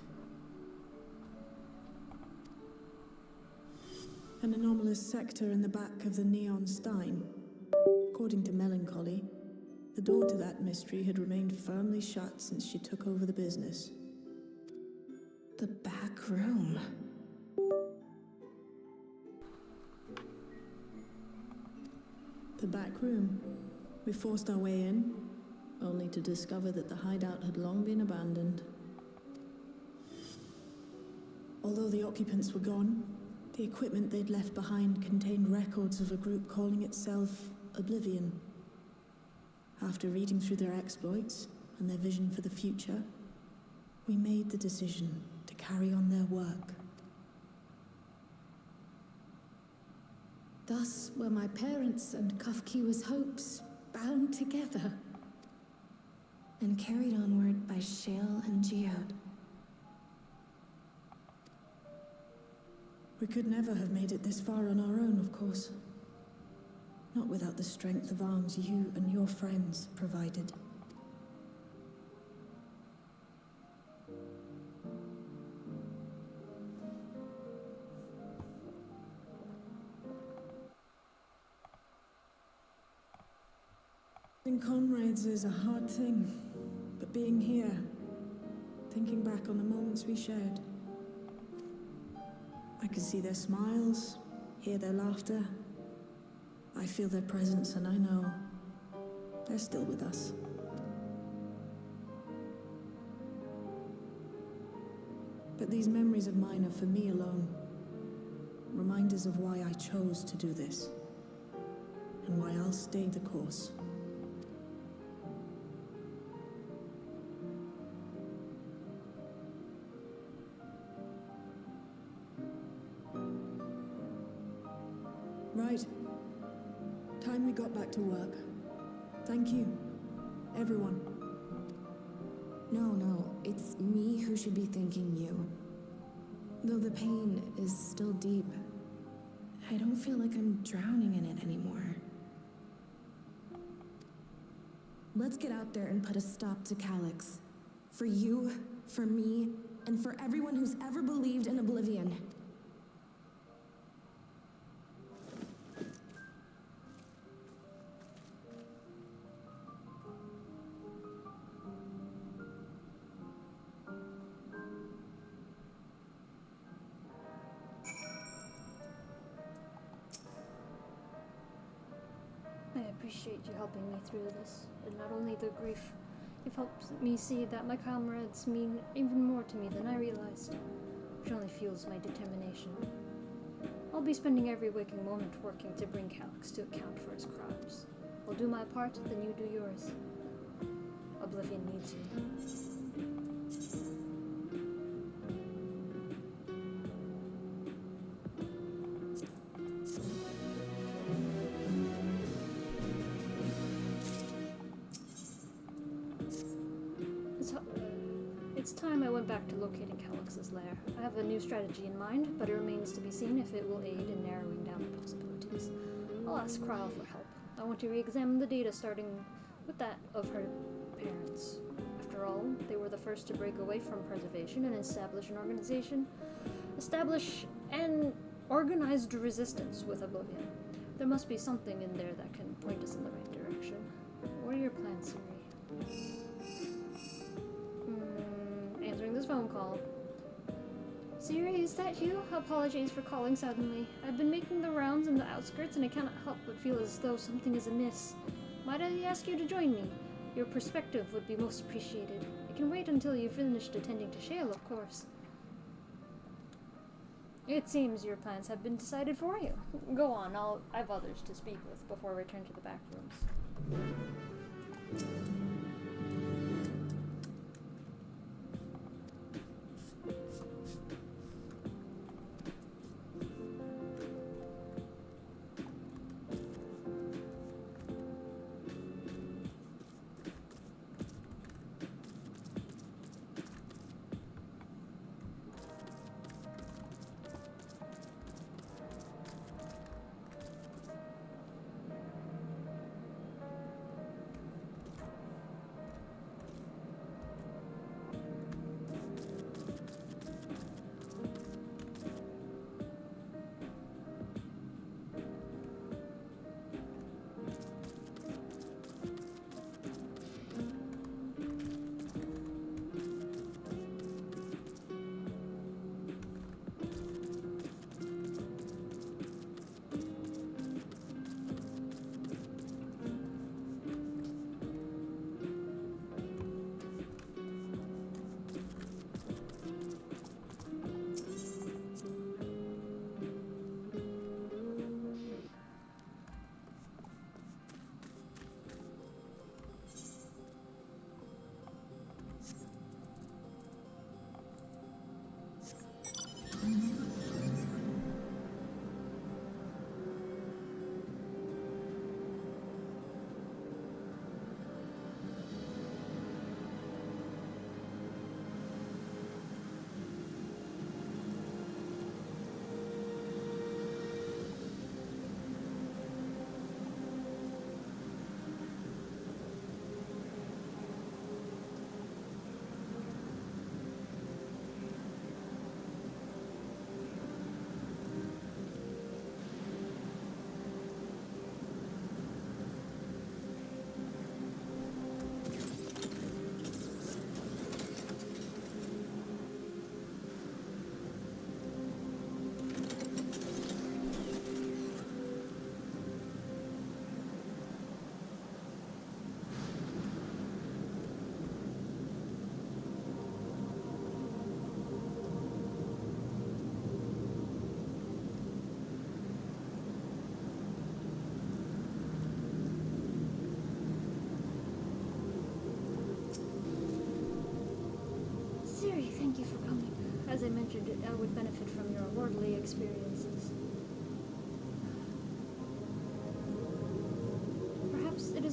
An anomalous sector in the back of the Neon Stein. According to Melancholy, the door to that mystery had remained firmly shut since she took over the business. The back room. The back room. We forced our way in, only to discover that the hideout had long been abandoned. Although the occupants were gone, the equipment they'd left behind contained records of a group calling itself Oblivion. After reading through their exploits and their vision for the future, we made the decision to carry on their work. Thus were my parents and Kafkiwa's hopes bound together and carried onward by Shale and Geode. We could never have made it this far on our own, of course. Not without the strength of arms you and your friends provided. Being comrades is a hard thing, but being here, thinking back on the moments we shared, I can see their smiles, hear their laughter. I feel their presence, and I know they're still with us. But these memories of mine are for me alone. Reminders of why I chose to do this, and why I'll stay the course. Right. Time we got back to work. Thank you, everyone. No, it's me who should be thanking you. Though the pain is still deep, I don't feel like I'm drowning in it anymore. Let's get out there and put a stop to Calyx. For you, for me, and for everyone who's ever believed in Oblivion. I appreciate you helping me through this, and not only the grief, you've helped me see that my comrades mean even more to me than I realized, which only fuels my determination. I'll be spending every waking moment working to bring Calyx to account for his crimes. I'll do my part, then you do yours. Oblivion needs you. It's time I went back to locating Calyx's lair. I have a new strategy in mind, but it remains to be seen if it will aid in narrowing down the possibilities. I'll ask Kryle for help. I want to re-examine the data, starting with that of her parents. After all, they were the first to break away from preservation and establish an organized resistance with Oblivion. There must be something in there that can point us in the right direction. What are your plans, Siri? Answering this phone call. Siri, is that you? Apologies for calling suddenly. I've been making the rounds in the outskirts and I cannot help but feel as though something is amiss. Might I ask you to join me? Your perspective would be most appreciated. I can wait until you've finished attending to Shale, of course. It seems your plans have been decided for you. Go on, I have others to speak with before I return to the back rooms.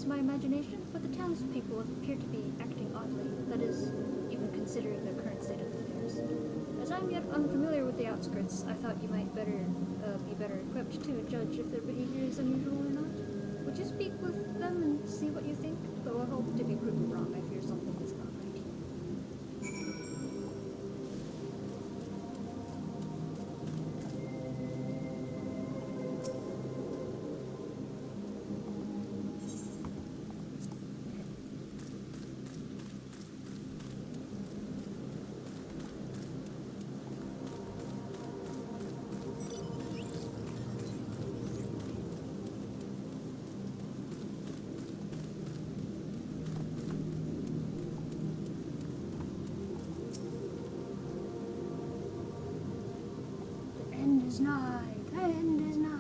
to my imagination, but the townspeople appear to be acting oddly. That is, even considering their current state of affairs. As I'm yet unfamiliar with the outskirts, I thought you might be better equipped to judge if their behavior is unusual or not. Would you speak with them and see what you think? Though I hope to be proven wrong, I fear something is not right. The end is nigh. The end is nigh.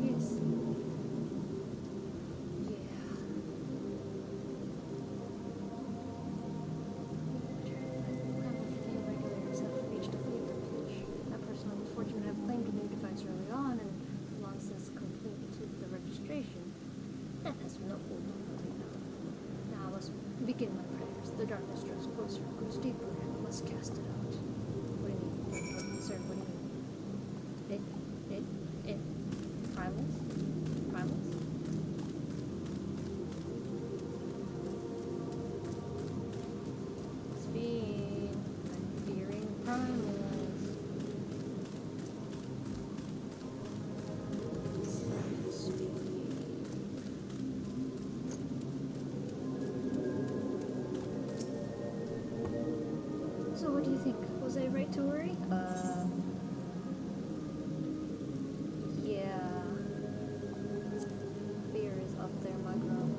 Yes. Yeah. Regulators have reached a fever pitch. That person was fortunate to have claimed a new device early on, and once this completed the registration, that has no hold on me now. Now I must begin my prayers. The darkness draws closer, grows deeper, and I must cast it out. What do you mean? Sir, what do you mean? It. Primals? Primals? Fiend. I'm fearing primals. So what do you think? Was I right to worry? Yeah. Fear is up there, my girl.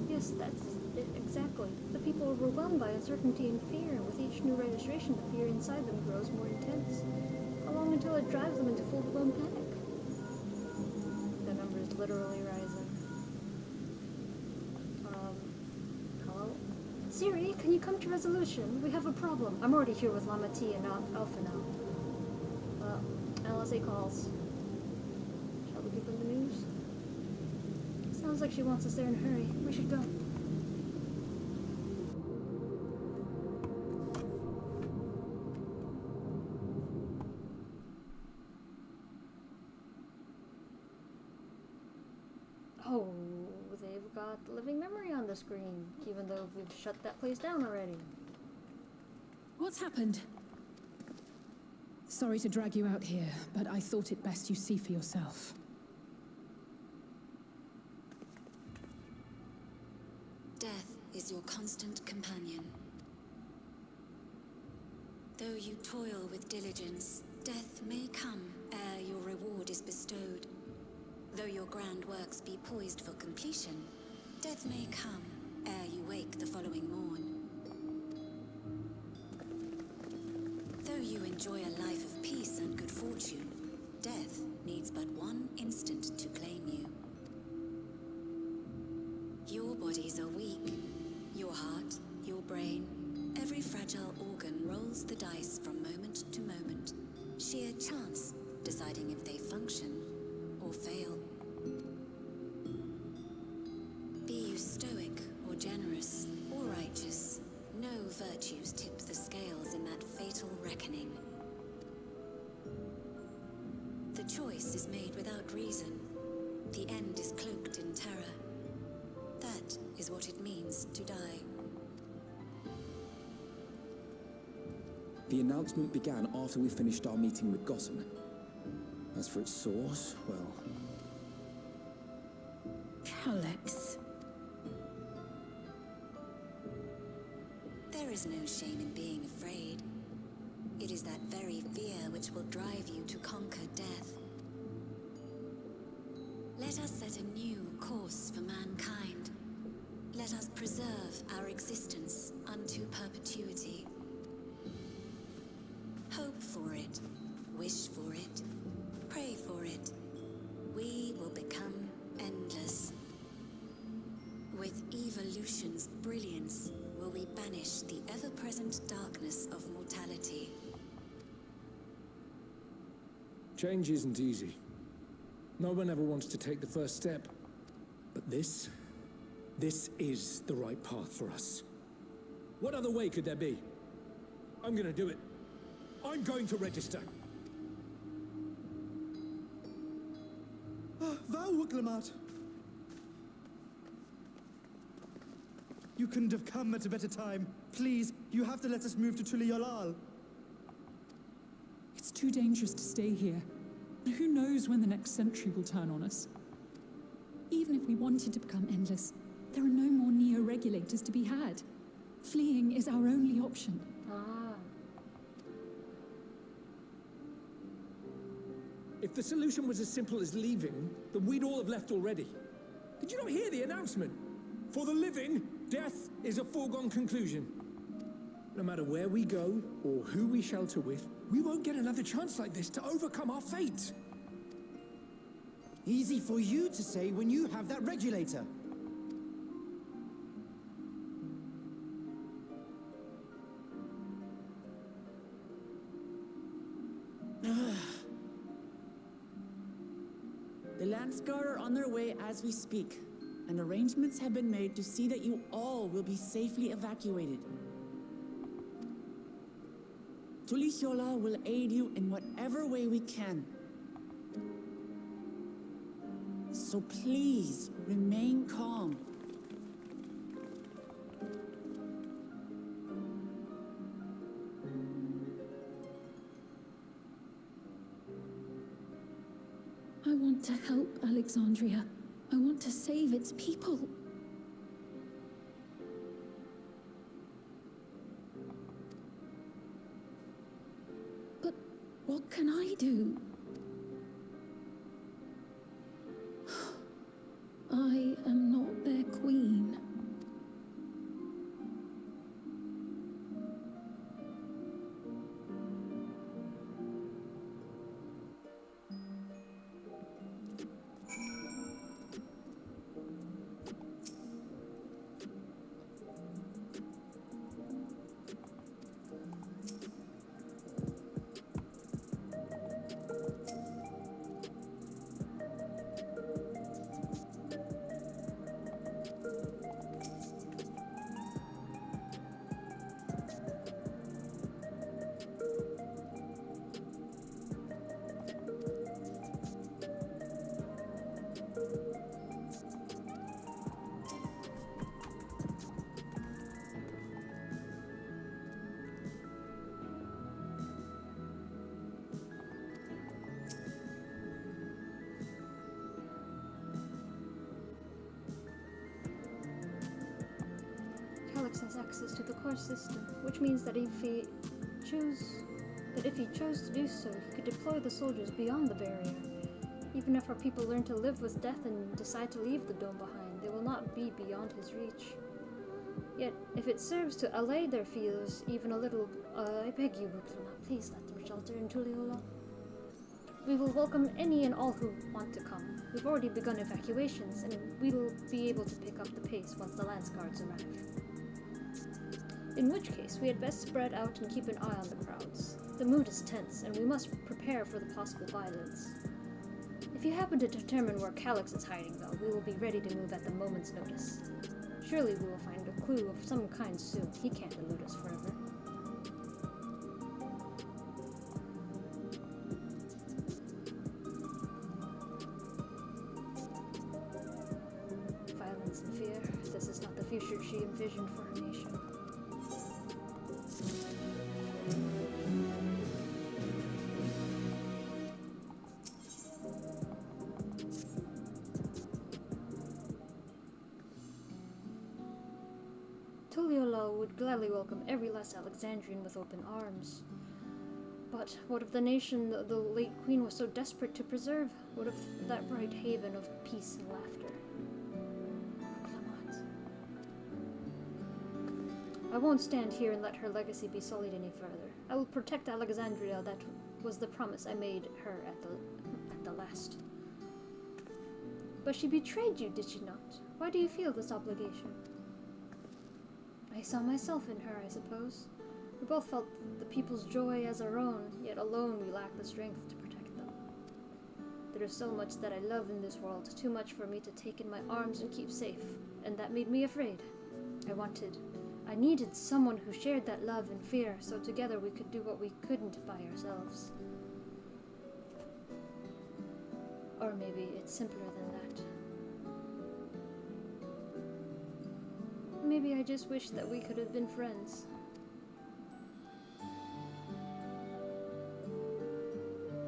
Yes, that's it, exactly. The people are overwhelmed by uncertainty and fear, and with each new registration, the fear inside them grows more intense. How long until it drives them into full-blown panic? The number is literally rising. Hello? Siri, can you come to resolution? We have a problem. I'm already here with Lama T and Alpha now. LSA calls. Shall we give them the news? Sounds like she wants us there in a hurry. We should go. Oh, they've got living memory on the screen, even though we've shut that place down already. What's happened? Sorry to drag you out here, but I thought it best you see for yourself. Death is your constant companion. Though you toil with diligence, death may come ere your reward is bestowed. Though your grand works be poised for completion, death may come ere you wake the following morn. Though you enjoy a life of peace and good fortune, death needs but one instant to claim you. Your bodies are weak. Your heart, your brain, Every fragile organ rolls the dice from moment to moment. Sheer chance deciding if they function or fail. Be you stoic or generous or righteous, no virtues tip the scales in that fatal reckoning. The choice is made without reason. The end is cloaked in terror. That is what it means to die. The announcement began after we finished our meeting with Gotham. As for its source, well... Alex. There is no shame in being afraid. It is that very fear which will drive you to conquer death. Let us set a new course for mankind. Let us preserve our existence unto perpetuity. Hope for it, wish for it, pray for it. We will become endless. With evolution's brilliance, will we banish the ever-present darkness of mortality. Change isn't easy. No one ever wants to take the first step. But this is the right path for us. What other way could there be? I'm gonna do it. I'm going to register. Lamat. You couldn't have come at a better time. Please, you have to let us move to Tuliyolal. It's too dangerous to stay here. And who knows when the next century will turn on us? Even if we wanted to become endless, there are no more neo-regulators to be had. Fleeing is our only option. If the solution was as simple as leaving, then we'd all have left already. Did you not hear the announcement? For the living, death is a foregone conclusion. No matter where we go, or who we shelter with, we won't get another chance like this to overcome our fate. Easy for you to say when you have that regulator. The Landsguard are on their way as we speak, and arrangements have been made to see that you all will be safely evacuated. Tuliyolal will aid you in whatever way we can. So please, remain calm. I want to help Alexandria. I want to save its people. But what can I do? I am not their queen. Alex has access to the core system, which means that if he chose to do so, he could deploy the soldiers beyond the barrier. Even if our people learn to live with death and decide to leave the dome behind, they will not be beyond his reach. Yet, if it serves to allay their fears even a little, I beg you, Brooklyn, please let them shelter in Tuliyolal. We will welcome any and all who want to come. We've already begun evacuations, and we will be able to pick up the pace once the Landsguards arrive. In which case, we had best spread out and keep an eye on the crowds. The mood is tense, and we must prepare for the possible violence. If you happen to determine where Calyx is hiding, though, we will be ready to move at the moment's notice. Surely we will find a clue of some kind soon. He can't elude us forever. Violence and fear. This is not the future she envisioned for her nation. Tuliolo would gladly welcome every last Alexandrian with open arms. But what of the nation the late queen was so desperate to preserve? What of that bright haven of peace and laughter? Clement. I won't stand here and let her legacy be sullied any further. I will protect Alexandria. That was the promise I made her at the last. But she betrayed you, did she not? Why do you feel this obligation? I saw myself in her, I suppose. We both felt the people's joy as our own, yet alone we lacked the strength to protect them. There is so much that I love in this world, too much for me to take in my arms and keep safe, and that made me afraid. I needed someone who shared that love and fear, so together we could do what we couldn't by ourselves. Or maybe it's simpler than that. Maybe I just wish that we could have been friends.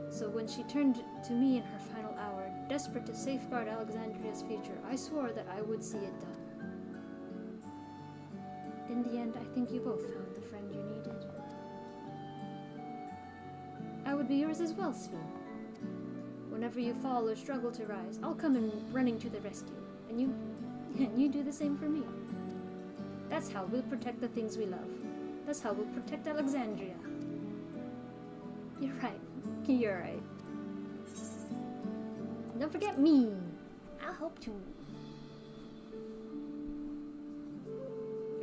So when she turned to me in her final hour, desperate to safeguard Alexandria's future, I swore that I would see it done. In the end, I think you both found the friend you needed. I would be yours as well, Sven. Whenever you fall or struggle to rise, I'll come in running to the rescue, and you do the same for me. That's how we'll protect the things we love. That's how we'll protect Alexandria. You're right. You're right. Don't forget me. I'll help too.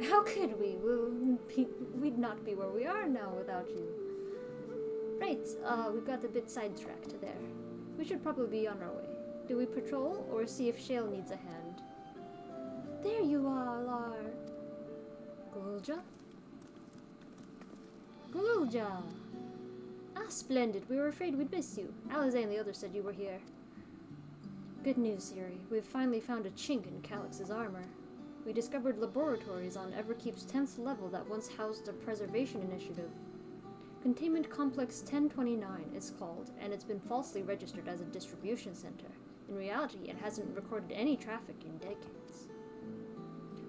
How could we? We'd not be where we are now without you. Right, we got a bit sidetracked there. We should probably be on our way. Do we patrol or see if Shale needs a hand? There you all are. Gulja? Gulja! Ah, splendid. We were afraid we'd miss you. Alizé and the others said you were here. Good news, Siri. We've finally found a chink in Calyx's armor. We discovered laboratories on Everkeep's 10th level that once housed a preservation initiative. Containment Complex 1029 is called, and it's been falsely registered as a distribution center. In reality, it hasn't recorded any traffic in decades.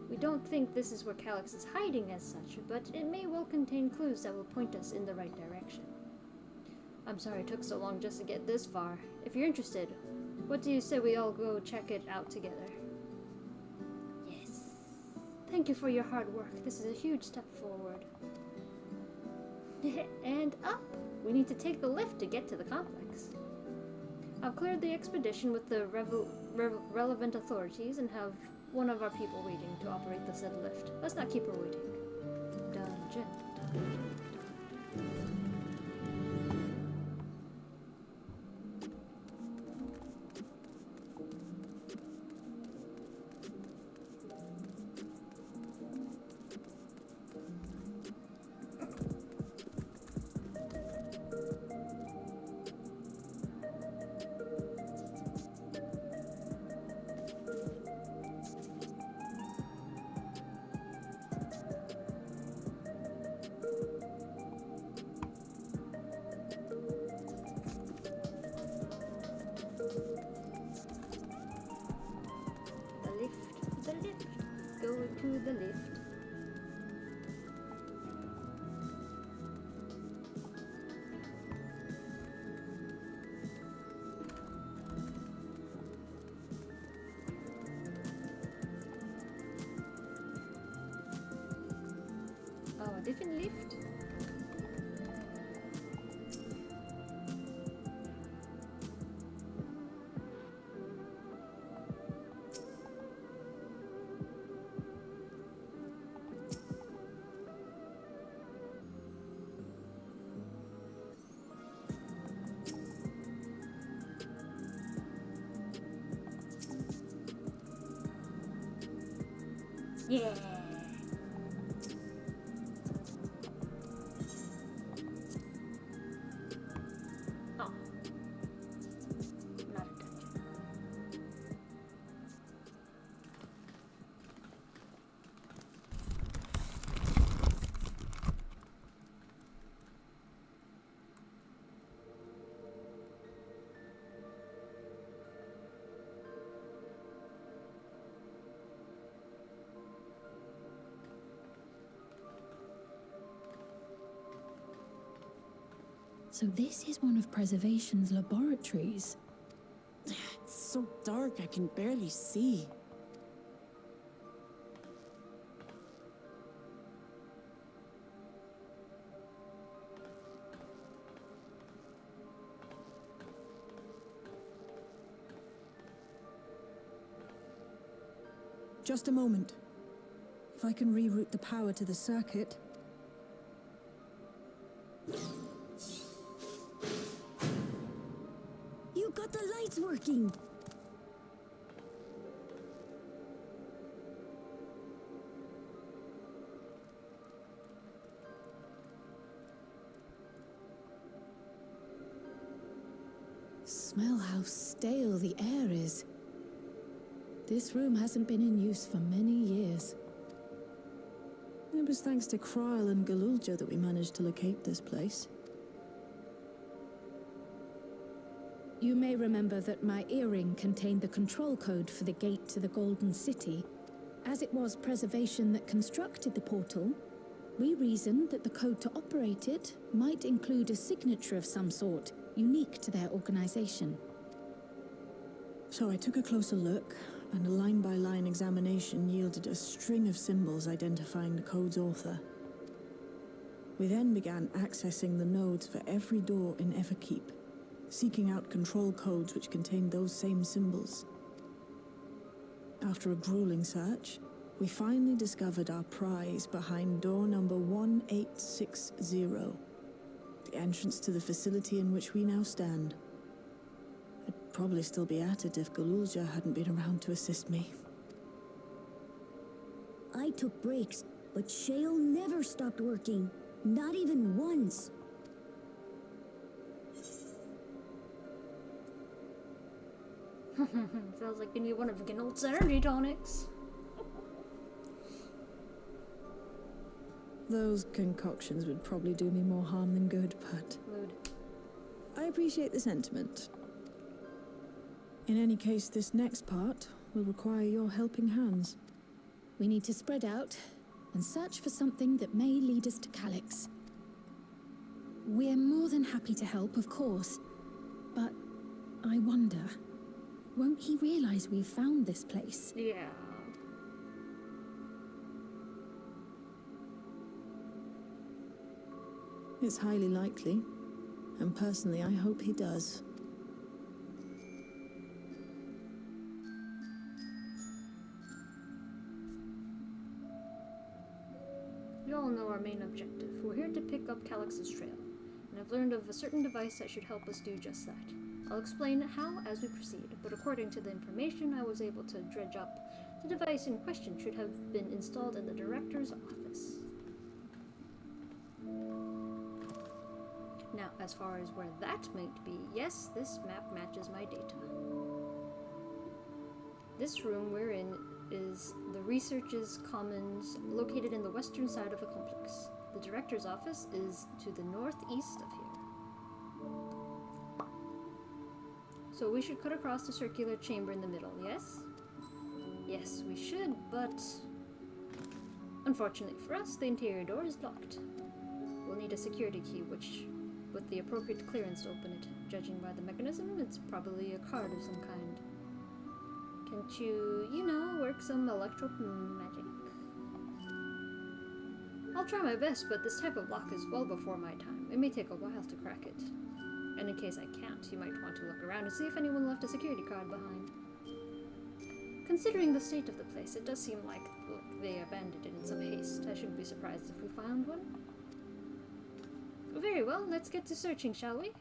We don't think this is where Calyx is hiding as such, but it may well contain clues that will point us in the right direction. I'm sorry it took so long just to get this far. If you're interested, what do you say we all go check it out together? Yes. Thank you for your hard work. This is a huge step forward. And up! We need to take the lift to get to the complex. I've cleared the expedition with the relevant authorities and have one of our people waiting to operate the said lift. Let's not keep her waiting. Dungeon. To the lift. Oh, a different lift? Yeah. Oh. Not a dungeon. So this is one of Preservation's laboratories. It's so dark I can barely see. Just a moment. If I can reroute the power to the circuit. You got the lights working! Smell how stale the air is. This room hasn't been in use for many years. It was thanks to Kryl and Galulja that we managed to locate this place. You may remember that my earring contained the control code for the gate to the Golden City. As it was Preservation that constructed the portal, we reasoned that the code to operate it might include a signature of some sort, unique to their organization. So I took a closer look, and a line-by-line examination yielded a string of symbols identifying the code's author. We then began accessing the nodes for every door in Everkeep, seeking out control codes which contained those same symbols. After a grueling search, we finally discovered our prize behind door number 1860, the entrance to the facility in which we now stand. I'd probably still be at it if Galulja hadn't been around to assist me. I took breaks, but Shale never stopped working. Not even once. Sounds like you need one of Gnault's energy tonics. Those concoctions would probably do me more harm than good, but... Mood. I appreciate the sentiment. In any case, this next part will require your helping hands. We need to spread out and search for something that may lead us to Calyx. We're more than happy to help, of course, but I wonder, won't he realize we've found this place? Yeah. It's highly likely, and personally I hope he does. You all know our main objective. We're here to pick up Calyx's trail, and I've learned of a certain device that should help us do just that. I'll explain how as we proceed, but according to the information I was able to dredge up, the device in question should have been installed in the director's office. Now, as far as where that might be, yes, this map matches my data. This room we're in is the Research's Commons, located in the western side of the complex. The director's office is to the northeast of here. So we should cut across the circular chamber in the middle, yes? Yes, we should, but... unfortunately for us, the interior door is locked. We'll need a security key, which, with the appropriate clearance to open it. Judging by the mechanism, it's probably a card of some kind. Can't you know, work some electro-magic? I'll try my best, but this type of lock is well before my time. It may take a while to crack it. And in case I can't, you might want to look around and see if anyone left a security card behind. Considering the state of the place, it does seem like they abandoned it in some haste. I shouldn't be surprised if we found one. Very well, let's get to searching, shall we?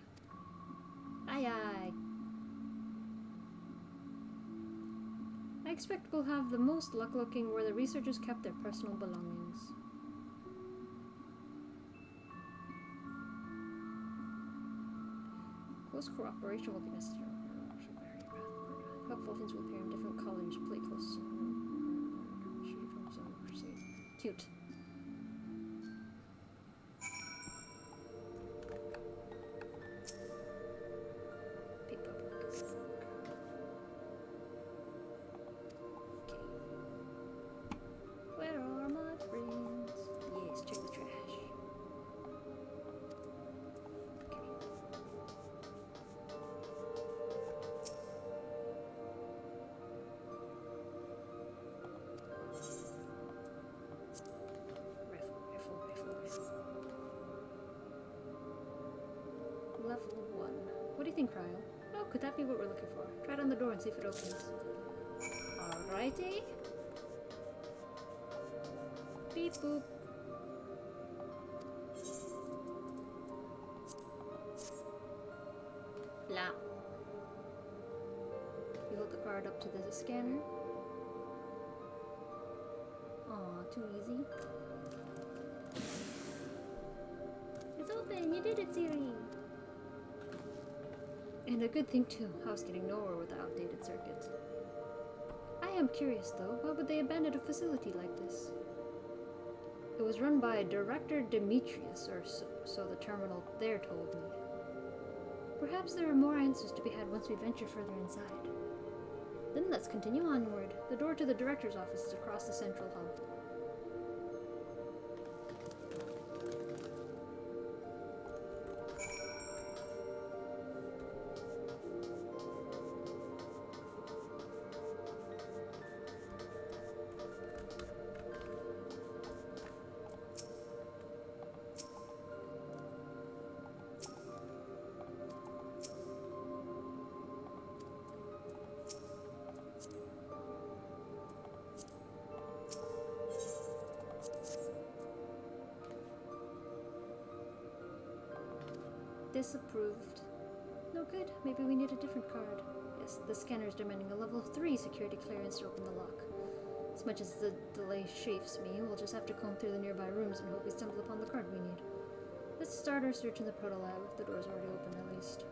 Aye aye. I expect we'll have the most luck looking where the researchers kept their personal belongings. Close cooperation will be necessary. Helpful hints will appear in different colors. Play close. Cute. Where are my friends? Yes, check the trash. Rifle. Level 1. What do you think, Cryo? Oh, could that be what we're looking for? Try it on the door and see if it opens. Alrighty. Beep boop. Blah. You hold the card up to the scanner. Aw, too easy. It's open! You did it, Siri! And a good thing too. I was getting nowhere with the outdated circuits. I am curious though, why would they abandon a facility like this? It was run by Director Demetrius, or so the terminal there told me. Perhaps there are more answers to be had once we venture further inside. Then let's continue onward. The door to the director's office is across the central hub. Disapproved. No good. Maybe we need a different card. Yes, the scanner's demanding a level 3 security clearance to open the lock. As much as the delay chafes me, we'll just have to comb through the nearby rooms and hope we stumble upon the card we need. Let's start our search in the proto-lab. The door's already open, at least.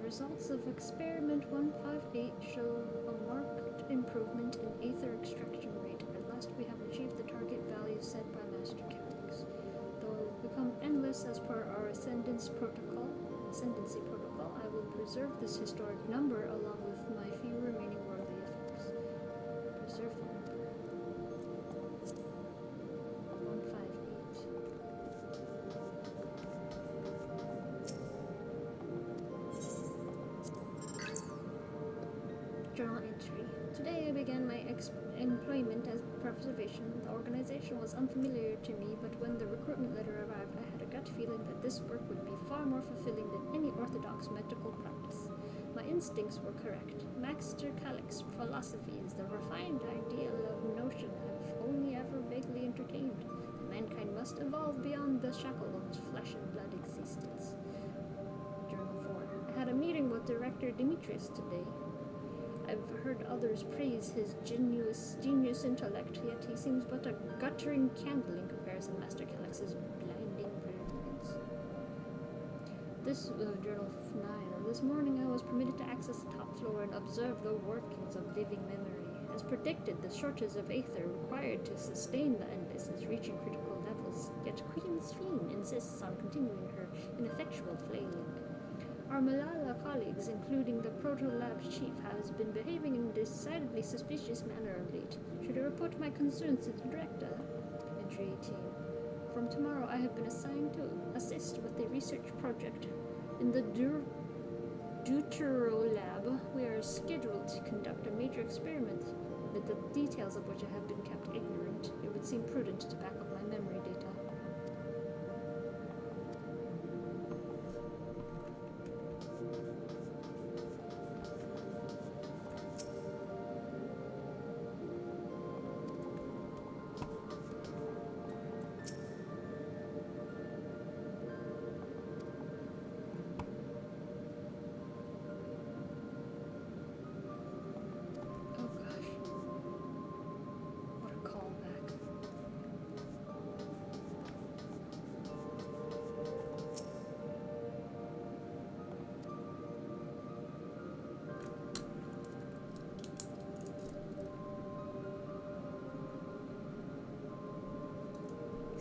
Results of experiment 158 show a marked improvement in aether extraction rate. At last we have achieved the target value set by Master Calyx. Though it will become endless as per our ascendancy protocol, I will preserve this historic number along with my few remaining worldly effects. Preserve the number. 158. Journal entry. Today I began my employment as preservation. The organization was unfamiliar to me, but when the recruitment letter arrived, I had a gut feeling that this work would be far more fulfilling than any orthodox medical practice. My instincts were correct. Master Calyx's philosophy is the refined ideal of notion I've only ever vaguely entertained. Mankind must evolve beyond the shackle of its flesh and blood existence. Journal 4. I had a meeting with Director Demetrius today. I've heard others praise his genius intellect, yet he seems but a guttering candle in comparison to Master Calyx's blinding brilliance. This Journal 9. This morning I was permitted to access the top floor and observe the workings of living memory. As predicted, the shortage of aether required to sustain the Endless is reaching critical levels, yet Queen Sphene insists on continuing her ineffectual flailing. Our Malala colleagues, including the Proto-Lab chief, has been behaving in a decidedly suspicious manner of late. Should I report my concerns to the director? Entry 18. From tomorrow I have been assigned to assist with the research project. In the Deutero Lab, we are scheduled to conduct a major experiment, with the details of which I have been kept ignorant. It would seem prudent to back up my memory data.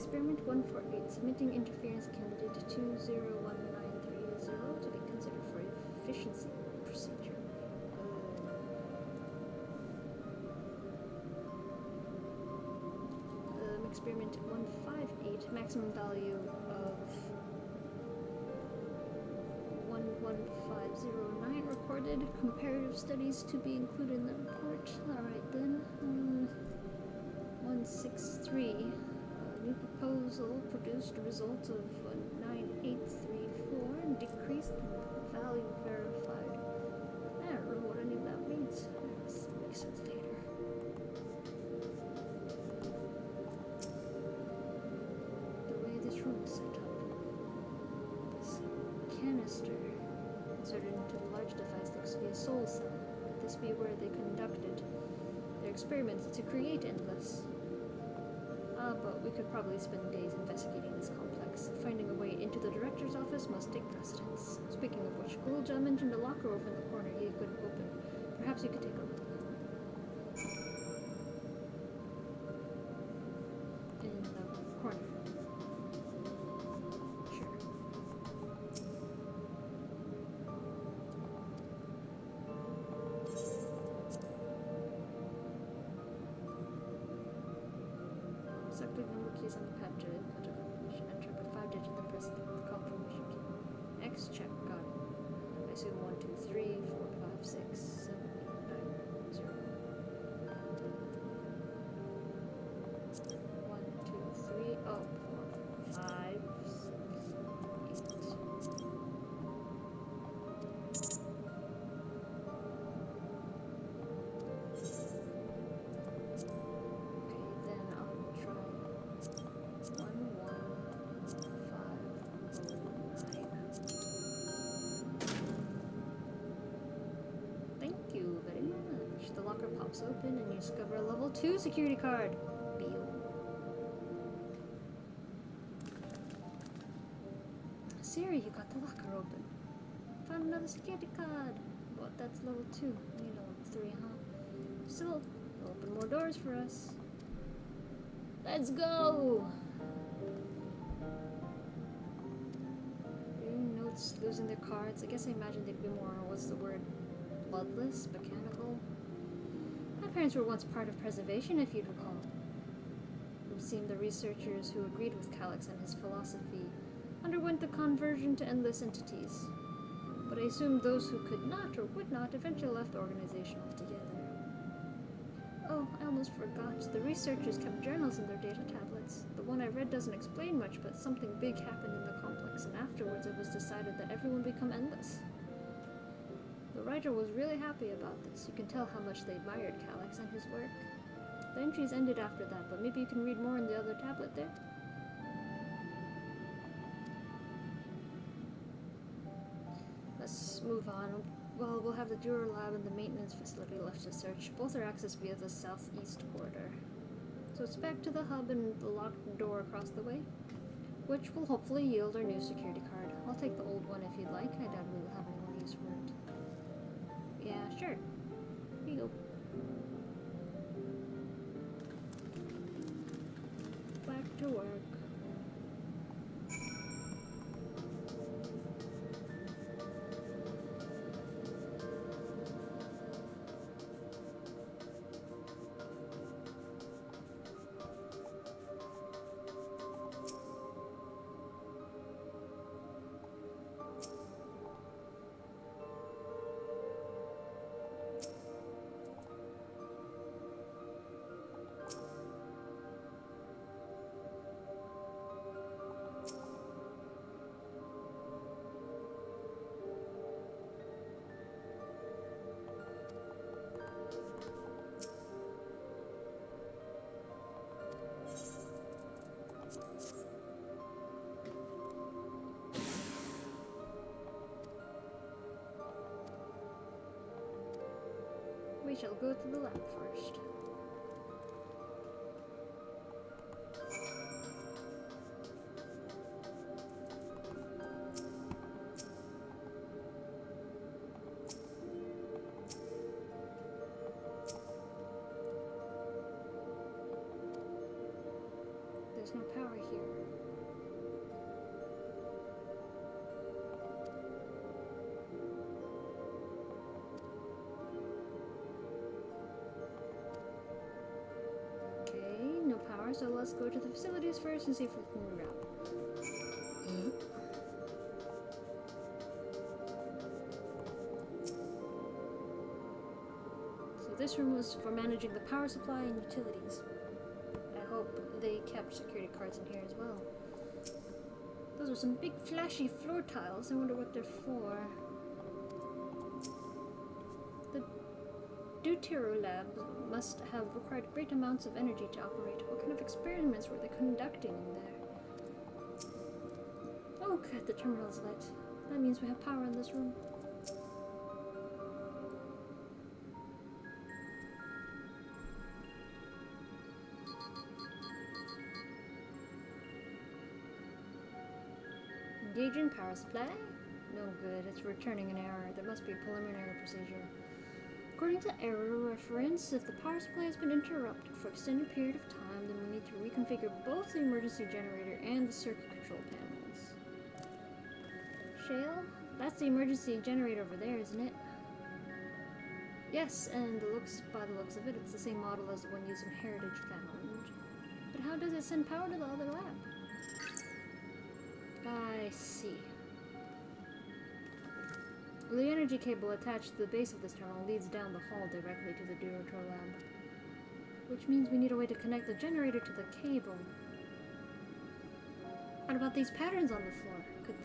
Experiment 148. Submitting interference candidate 201930 to be considered for efficiency procedure. Experiment 158. Maximum value of 11509 recorded. Comparative studies to be included in the report. Alright then. 163. New proposal produced a result of 9834 and decreased value verified. I don't know what any of that means. This makes sense later. The way this room is set up. This canister inserted into the large device looks to be a soul cell. Could this be where they conducted their experiments to create Endless? But we could probably spend days investigating this complex. Finding a way into the director's office must take precedence. Speaking of which, Gulja mentioned a locker over in the corner he couldn't open. Perhaps you could take a look. In the corner. Sure. Selected number keys on the pad to input a combination. Enter by 5 digits and press the confirmation key. X check, got it. I assume 1, 2, 3, 4, 5, 6, 7, 8, 9, 0. 1, 2, 3, oh, 4, 5, 6, 8. Pops open and you discover a level 2 security card. Siri, you got the locker open. Found another security card. But that's level 2. You know, level 3, huh? Still, open more doors for us. Let's go! New notes losing their cards. I guess I imagined they'd be more, what's the word? Bloodless? Mechanical? My parents were once part of preservation, if you'd recall. It would seem the researchers who agreed with Calyx and his philosophy underwent the conversion to endless entities. But I assume those who could not or would not eventually left the organization altogether. Oh, I almost forgot. The researchers kept journals in their data tablets. The one I read doesn't explain much, but something big happened in the complex, and afterwards it was decided that everyone become endless. The writer was really happy about this. You can tell how much they admired Calyx and his work. The entries ended after that, but maybe you can read more in the other tablet there? Let's move on. Well, we'll have the Durer Lab and the maintenance facility left to search. Both are accessed via the southeast corridor. So it's back to the hub and the locked door across the way, which will hopefully yield our new security card. I'll take the old one if you'd like. I doubt we'll have any more use for it. Yeah, sure. Here you go. Back to work. We shall go to the lab first. There's no power here. Okay, no power, so let's go to the facilities first and see if we can reroute. So this room was for managing the power supply and utilities. I hope they kept security cards in here as well. Those are some big flashy floor tiles. I wonder what they're for. The Deutero lab must have required great amounts of energy to operate. What kind of experiments were they conducting in there? Oh good, the terminal's lit. That means we have power in this room. Engaging power supply? No good, it's returning an error. There must be a preliminary procedure. According to error reference, if the power supply has been interrupted for an extended period of time, then we need to reconfigure both the emergency generator and the circuit control panels. Shale? That's the emergency generator over there, isn't it? Yes, and by the looks of it, it's the same model as the one used in Heritage found. But how does it send power to the other lab? I see. The energy cable attached to the base of this terminal leads down the hall directly to the Deutero lab. Which means we need a way to connect the generator to the cable. What about these patterns on the floor? Could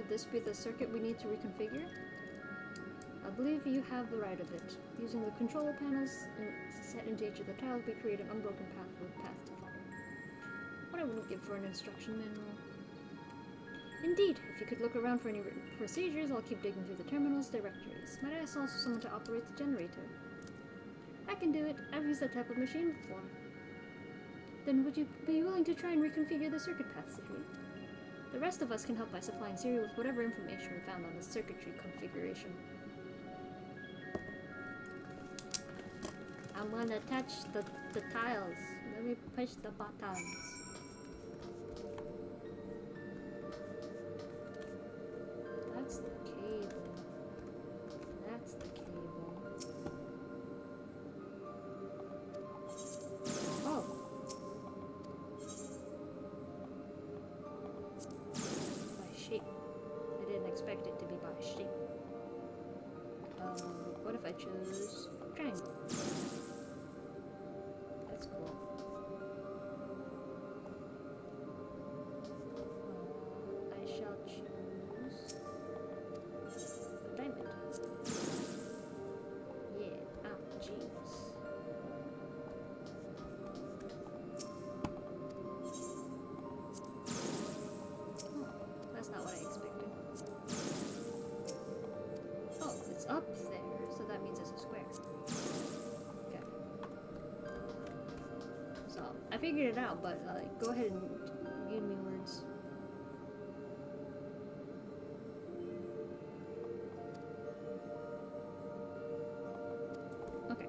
this be the circuit we need to reconfigure? I believe you have the right of it. Using the control panels set into each of the tiles, we create an unbroken path with path to follow. What I wouldn't give for an instruction manual. Indeed, if you could look around for any written procedures, I'll keep digging through the terminal's directories. Might I ask also someone to operate the generator? I can do it. I've used that type of machine before. Then would you be willing to try and reconfigure the circuit path, Sidney? The rest of us can help by supplying Siri with whatever information we found on the circuitry configuration. I'm gonna touch the tiles. Let me push the buttons. That's the cable. That's the cable. Oh. By shape. I didn't expect it to be by shape. What if I choose triangle? That's cool. I shall choose diamond. Yeah, oh jeez. Oh, that's not what I expected. Oh, it's up there, so that means it's a square. Okay. So, I figured it out, but go ahead and give me words. Okay.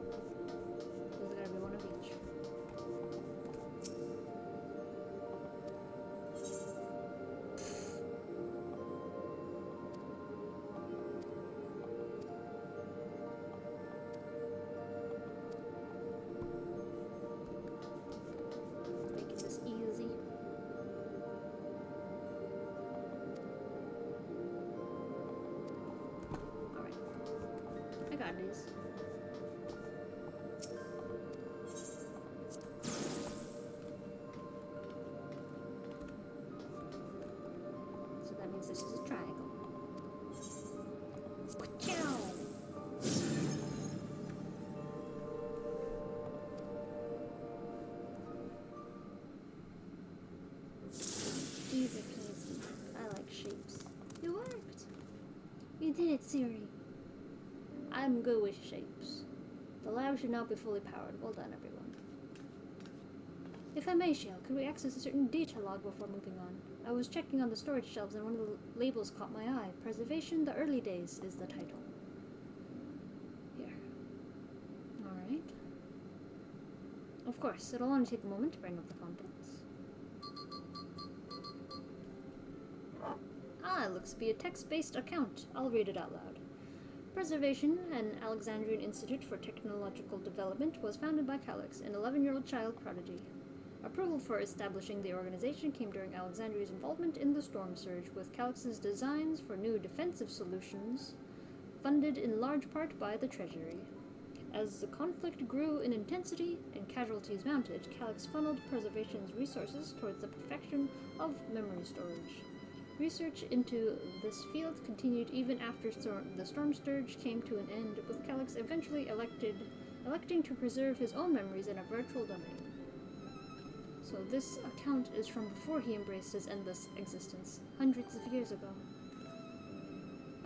There's gotta be one of each. Making this easy. Alright. I got this. So that means this is a triangle. Ka-chow! Easy peasy. I like shapes. It worked! You did it, Siri. I'm good with shapes. The lab should now be fully powered. Well done, everyone. If I may, Shale, could we access a certain data log before moving on? I was checking on the storage shelves and one of the labels caught my eye. Preservation, the Early Days is the title. Here. Alright. Of course, it'll only take a moment to bring up the contents. Ah, it looks to be a text-based account. I'll read it out loud. Preservation, an Alexandrian Institute for Technological Development, was founded by Calyx, an 11-year-old child prodigy. Approval for establishing the organization came during Alexandria's involvement in the Storm Surge, with Calyx's designs for new defensive solutions funded in large part by the Treasury. As the conflict grew in intensity and casualties mounted, Calyx funneled Preservation's resources towards the perfection of memory storage. Research into this field continued even after the Storm Surge came to an end, with Calyx eventually electing to preserve his own memories in a virtual domain. So this account is from before he embraced his endless existence, hundreds of years ago.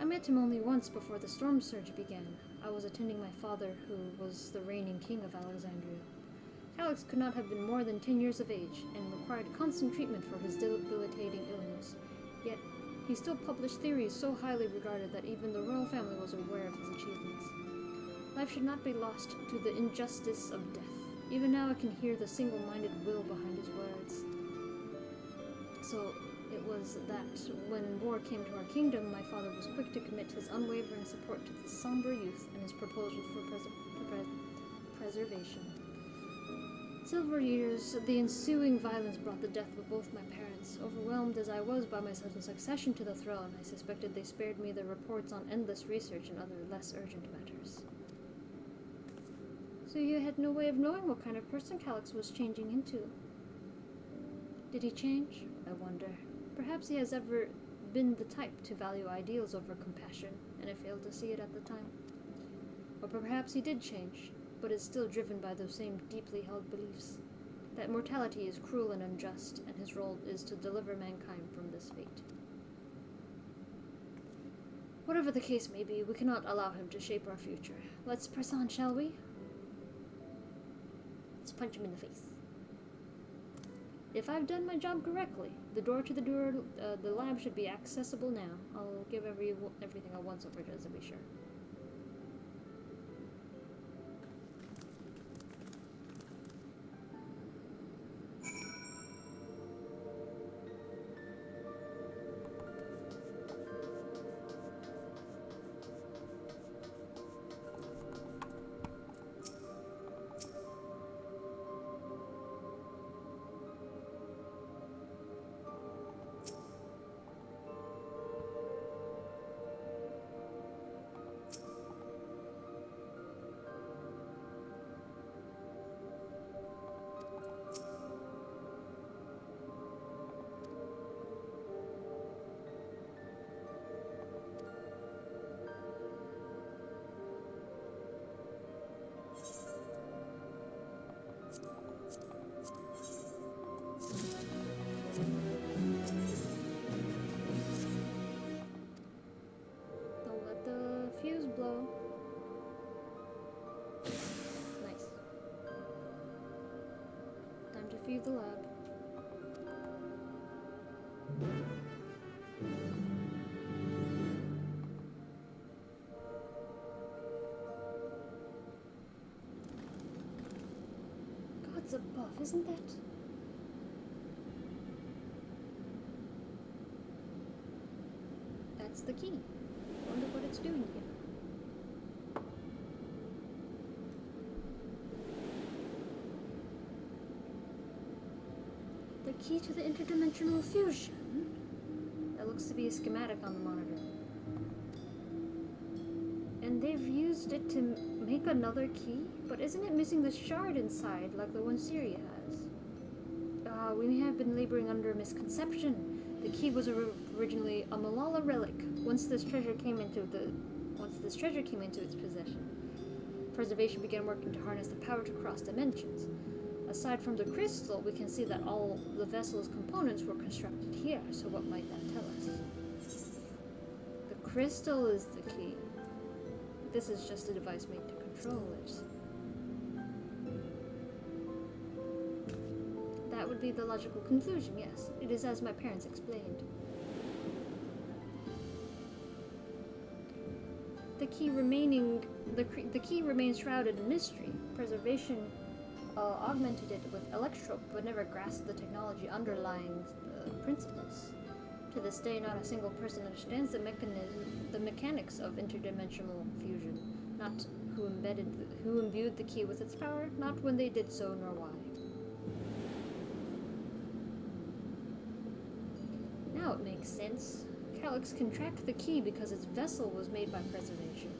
I met him only once before the Storm Surge began. I was attending my father, who was the reigning king of Alexandria. Calyx could not have been more than 10 years of age, and required constant treatment for his debilitating illness. Yet, he still published theories so highly regarded that even the royal family was aware of his achievements. Life should not be lost to the injustice of death. Even now I can hear the single-minded will behind his words. So, it was that when war came to our kingdom, my father was quick to commit his unwavering support to the somber youth and his proposal for preservation. Several years, the ensuing violence brought the death of both my parents. Overwhelmed as I was by my sudden succession to the throne, I suspected they spared me the reports on endless research and other less urgent matters. So you had no way of knowing what kind of person Calyx was changing into. Did he change? I wonder. Perhaps he has ever been the type to value ideals over compassion, and I failed to see it at the time. Or perhaps he did change, but is still driven by those same deeply held beliefs, that mortality is cruel and unjust, and his role is to deliver mankind from this fate. Whatever the case may be, we cannot allow him to shape our future. Let's press on, shall we? Let's punch him in the face. If I've done my job correctly, the lab should be accessible now. I'll give everything a once-over just to be sure. Blow. Nice. Time to feed the lab. Gods above, isn't that? That's the key. Wonder what it's doing here. The key to the interdimensional fusion? That looks to be a schematic on the monitor. And they've used it to make another key? But isn't it missing the shard inside, like the one Siri has? We may have been laboring under a misconception. The key was originally a Malala relic. Once this treasure came into its possession, Preservation began working to harness the power to cross dimensions. Aside from the crystal, we can see that all the vessel's components were constructed here, so what might that tell us? The crystal is the key. This is just a device made to control it. That would be the logical conclusion, yes. It is as my parents explained. The key remains shrouded in mystery. Preservation augmented it with electrope, but never grasped the technology underlying the principles. To this day, not a single person understands the mechanics of interdimensional fusion. Not who imbued the key with its power, not when they did so, nor why. Now it makes sense. Calyx can track the key because its vessel was made by preservation.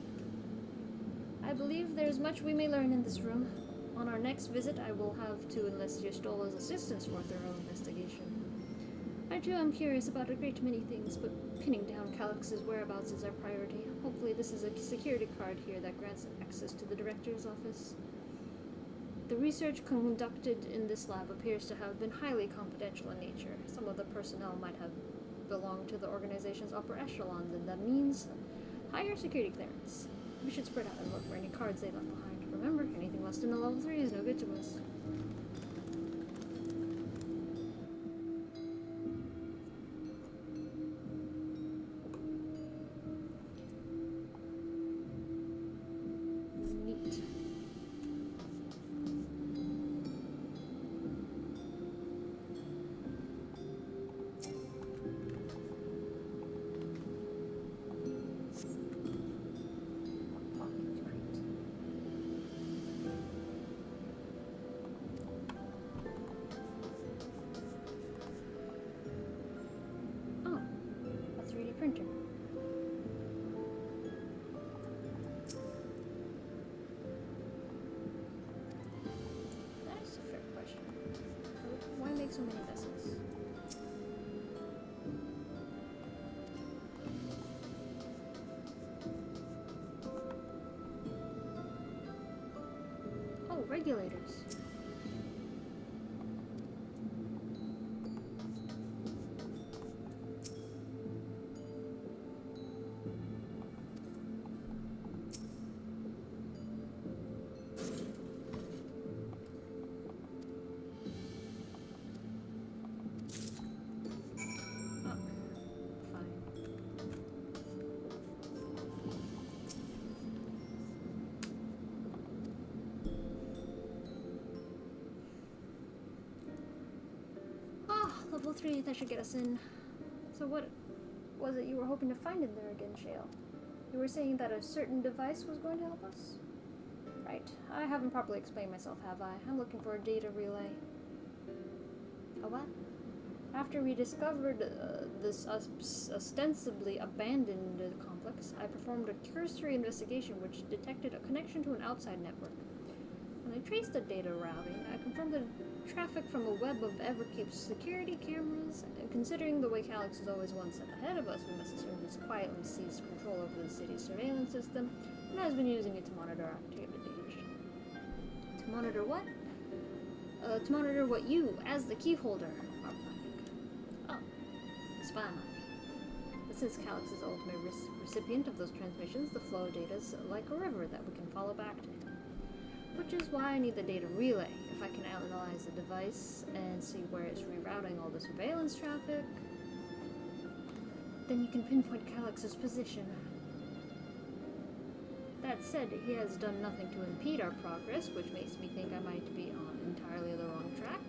I believe there is much we may learn in this room. On our next visit, I will have to enlist your Stola's assistance for a thorough investigation. I too am curious about a great many things, but pinning down Calyx's whereabouts is our priority. Hopefully this is a security card here that grants access to the director's office. The research conducted in this lab appears to have been highly confidential in nature. Some of the personnel might have belonged to the organization's upper echelons, and that means higher security clearance. We should spread out and look for any cards they left behind. Remember, anything less than a level 3 is no good to us. Printer. That is a fair question. Why make so many vessels? Oh, regulators. Level 3, that should get us in. So what was it you were hoping to find in there again, Shale? You were saying that a certain device was going to help us? Right. I haven't properly explained myself, have I? I'm looking for a data relay. A what? After we discovered this ostensibly abandoned complex, I performed a cursory investigation which detected a connection to an outside network. When I traced the data routing, I confirmed the traffic from a web of Everkeep's security cameras, and considering the way Calyx is always one step ahead of us, we must assume he's quietly seized control over the city's surveillance system and has been using it to monitor activities. To monitor what? To monitor what you, as the keyholder, are planning. Oh, spy on me. But since Calyx is the ultimate recipient of those transmissions, the flow of data is like a river that we can follow back to him. Which is why I need the data relay. If I can analyze the device and see where it's rerouting all the surveillance traffic, then you can pinpoint Calyx's position. That said, he has done nothing to impede our progress, which makes me think I might be on entirely the wrong track.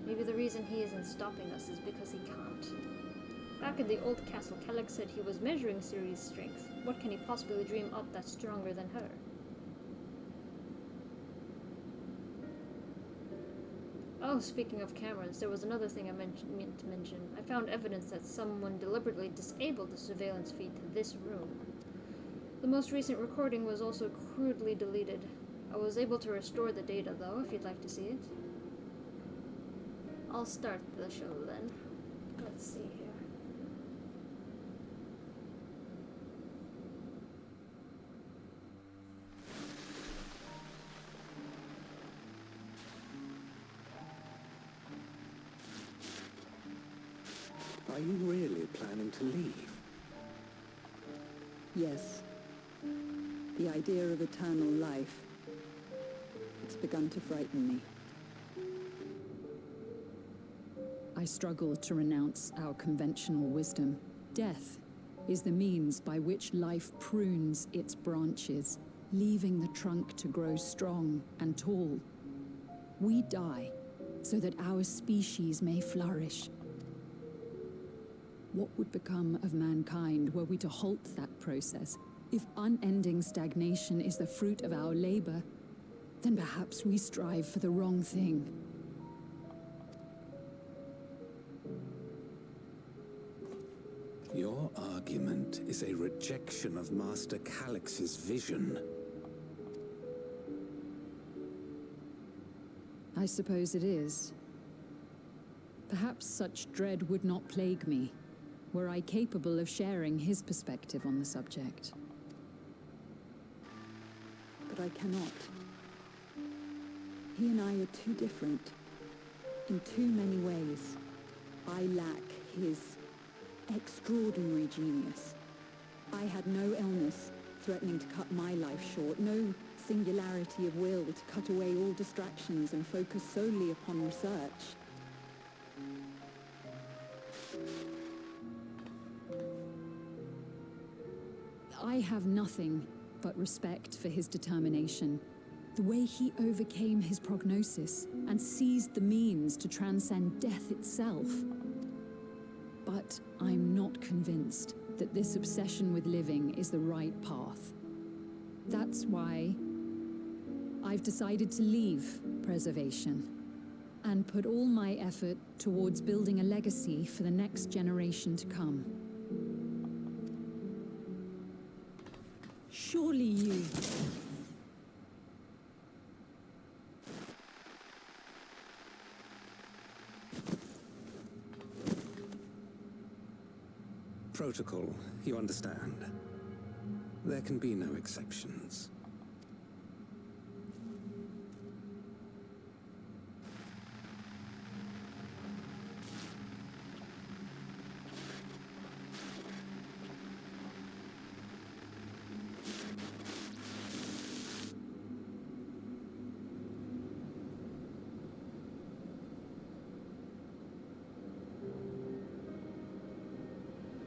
Maybe the reason he isn't stopping us is because he can't. Back in the old castle, Calyx said he was measuring Ciri's strength. What can he possibly dream up that's stronger than her? Oh, speaking of cameras, there was another thing I meant to mention. I found evidence that someone deliberately disabled the surveillance feed to this room. The most recent recording was also crudely deleted. I was able to restore the data, though, if you'd like to see it. I'll start the show then. Let's see here. Are you really planning to leave? Yes. The idea of eternal life. It's begun to frighten me. I struggle to renounce our conventional wisdom. Death is the means by which life prunes its branches, leaving the trunk to grow strong and tall. We die so that our species may flourish. What would become of mankind were we to halt that process? If unending stagnation is the fruit of our labor, then perhaps we strive for the wrong thing. Your argument is a rejection of Master Calix's vision. I suppose it is. Perhaps such dread would not plague me, were I capable of sharing his perspective on the subject. But I cannot. He and I are too different, in too many ways. I lack his extraordinary genius. I had no illness threatening to cut my life short, no singularity of will to cut away all distractions and focus solely upon research. I have nothing but respect for his determination. The way he overcame his prognosis and seized the means to transcend death itself. But I'm not convinced that this obsession with living is the right path. That's why I've decided to leave preservation and put all my effort towards building a legacy for the next generation to come. Surely you... Protocol, you understand. There can be no exceptions.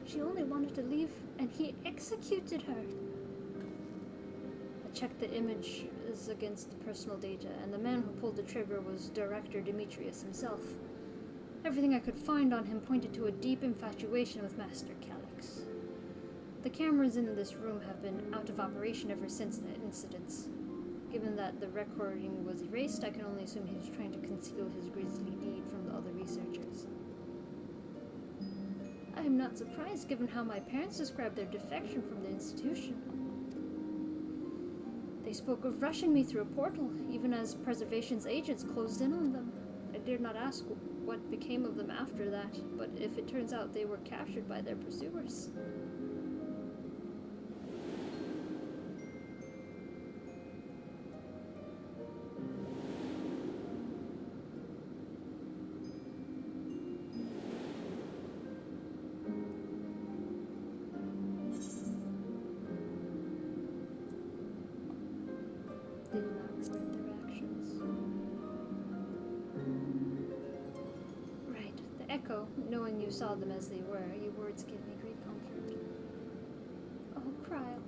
She only wanted to leave, and he executed her. I checked the image is against the personal data, and the man who pulled the trigger was Director Demetrius himself. Everything I could find on him pointed to a deep infatuation with Master Calix. The cameras in this room have been out of operation ever since the incidents. Given that the recording was erased, I can only assume he was trying to conceal his grisly deed from the other researchers. I am not surprised, given how my parents described their defection from the institution. They spoke of rushing me through a portal, even as Preservation's agents closed in on them. I dared not ask what became of them after that, but if it turns out they were captured by their pursuers... did not regret their actions. Right, the echo, knowing you saw them as they were, your words give me great comfort. Oh, Cryle.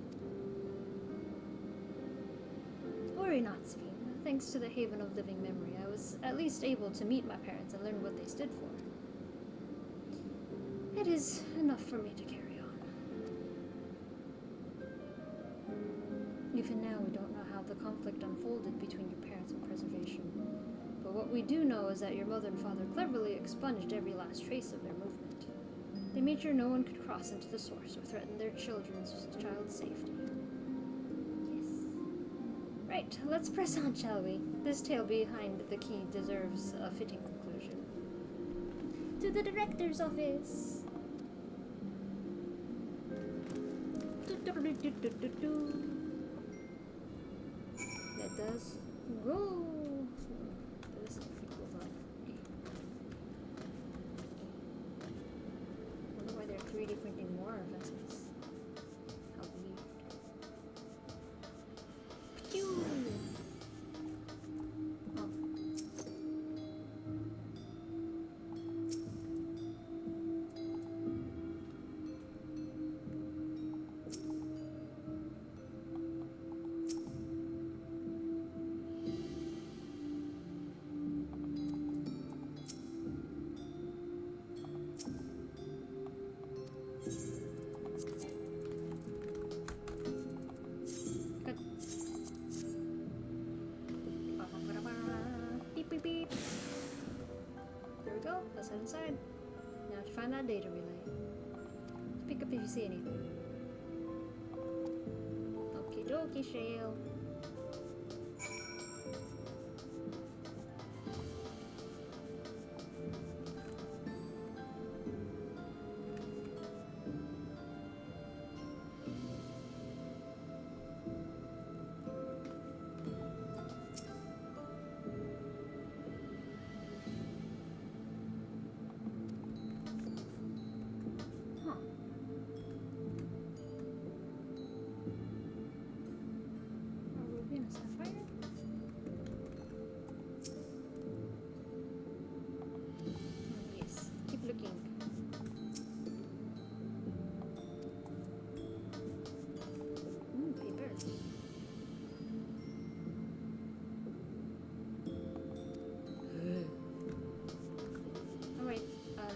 Worry not, Sveen. Thanks to the Haven of Living Memory, I was at least able to meet my parents and learn what they stood for. It is enough for me to carry on. Even now, we don't know how the conflict unfolded between your parents and Preservation. But what we do know is that your mother and father cleverly expunged every last trace of their movement. They made sure no one could cross into the source or threaten their child's safety. Yes. Right, let's press on, shall we? This tale behind the key deserves a fitting conclusion. To the director's office! Let us go! This prequels up. I wonder why they're 3D printing more vessels. How weird. Pew! Oh. head inside. Now to find that data relay. Speak up if you see anything. Okie dokie, Shale.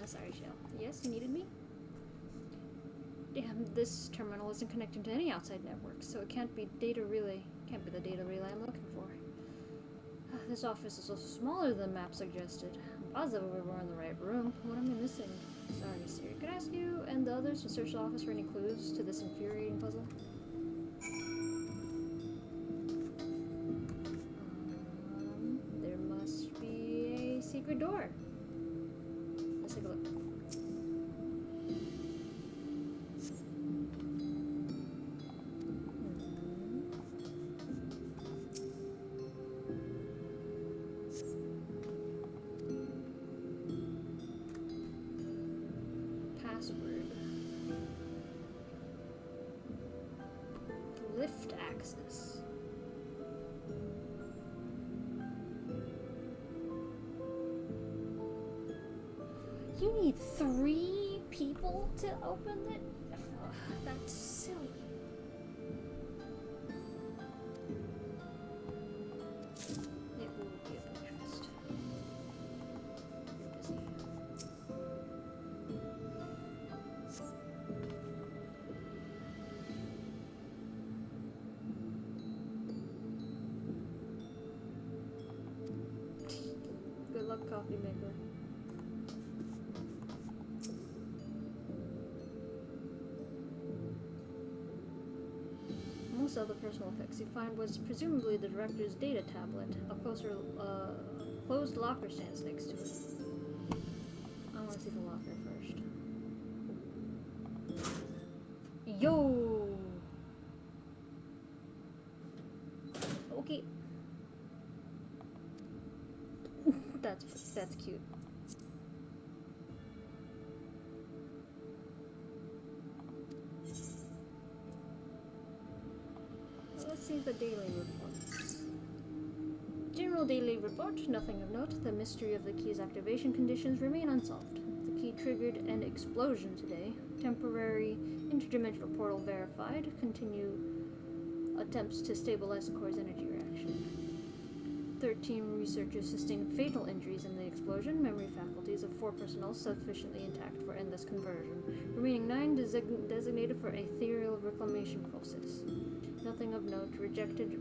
Sorry, Shale. Yes, you needed me? Damn, this terminal isn't connecting to any outside networks, so it can't be data relay. Can't be the data relay I'm looking for. This office is also smaller than the map suggested. I'm positive we were in the right room. What am I missing? Sorry, Siri. Could I ask you and the others to search the office for any clues to this infuriating puzzle? There must be a secret door. Let's take a look. Password. Lift access. You need 3 people to open it? Ugh, that's silly. It will be of interest. You're busy. Good luck, coffee maker. Most other personal effects you find was presumably the director's data tablet. A closed locker stands next to it. I want to see the locker first. Yo! Okay. That's cute. Let's see the daily report. General daily report, nothing of note. The mystery of the key's activation conditions remain unsolved. The key triggered an explosion today. Temporary interdimensional portal verified. Continue attempts to stabilize the core's energy reaction. 13 researchers sustained fatal injuries in the explosion. Memory faculties of 4 personnel sufficiently intact for endless conversion. Remaining 9 designated for ethereal reclamation process. Nothing of note. Rejected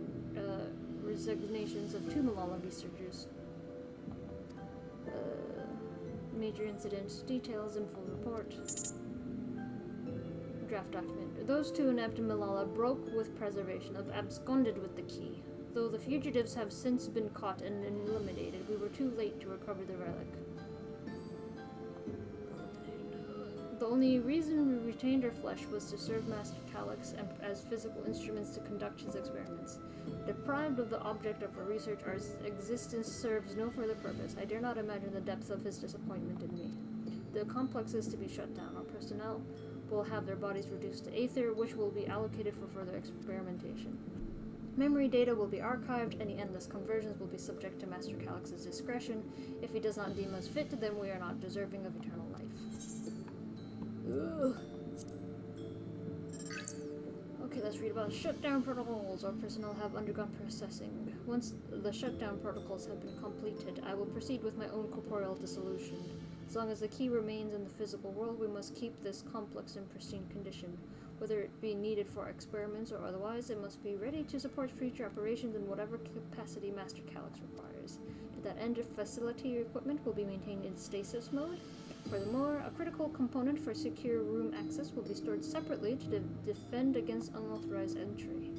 resignations of 2 Malala researchers. Major incident details in full report. Draft document. Those 2 inept Malala broke with preservation, absconded with the key. Though the fugitives have since been caught and eliminated, we were too late to recover the relic. The only reason we retained her flesh was to serve Master Calyx and as physical instruments to conduct his experiments. Deprived of the object of her research, our existence serves no further purpose. I dare not imagine the depth of his disappointment in me. The complex is to be shut down. Our personnel will have their bodies reduced to aether, which will be allocated for further experimentation. Memory data will be archived. Any endless conversions will be subject to Master Calyx's discretion. If he does not deem us fit, then we are not deserving of eternal life. Ugh. Okay, let's read about shutdown protocols. Our personnel have undergone processing. Once the shutdown protocols have been completed, I will proceed with my own corporeal dissolution. As long as the key remains in the physical world, we must keep this complex in pristine condition. Whether it be needed for experiments or otherwise, it must be ready to support future operations in whatever capacity Master Calyx requires. To that end, facility equipment will be maintained in stasis mode. Furthermore, a critical component for secure room access will be stored separately to defend against unauthorized entry.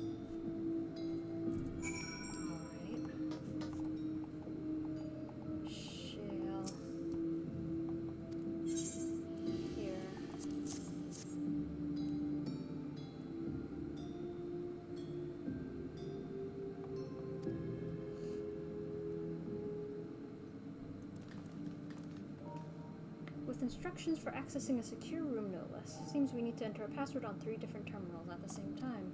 With instructions for accessing a secure room, no less. Seems we need to enter a password on 3 different terminals at the same time.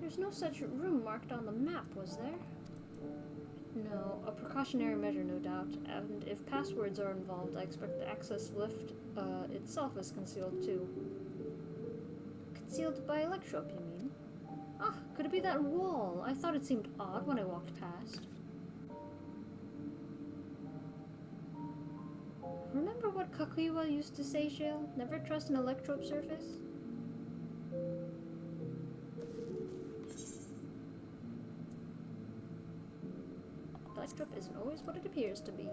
There's no such room marked on the map, was there? No, a precautionary measure, no doubt. And if passwords are involved, I expect the access lift itself is concealed too. Concealed by electrope, you mean? Ah, could it be that wall? I thought it seemed odd when I walked past. Remember what Kakuiwa used to say, Shale? Never trust an electrope surface? Electrope isn't always what it appears to be.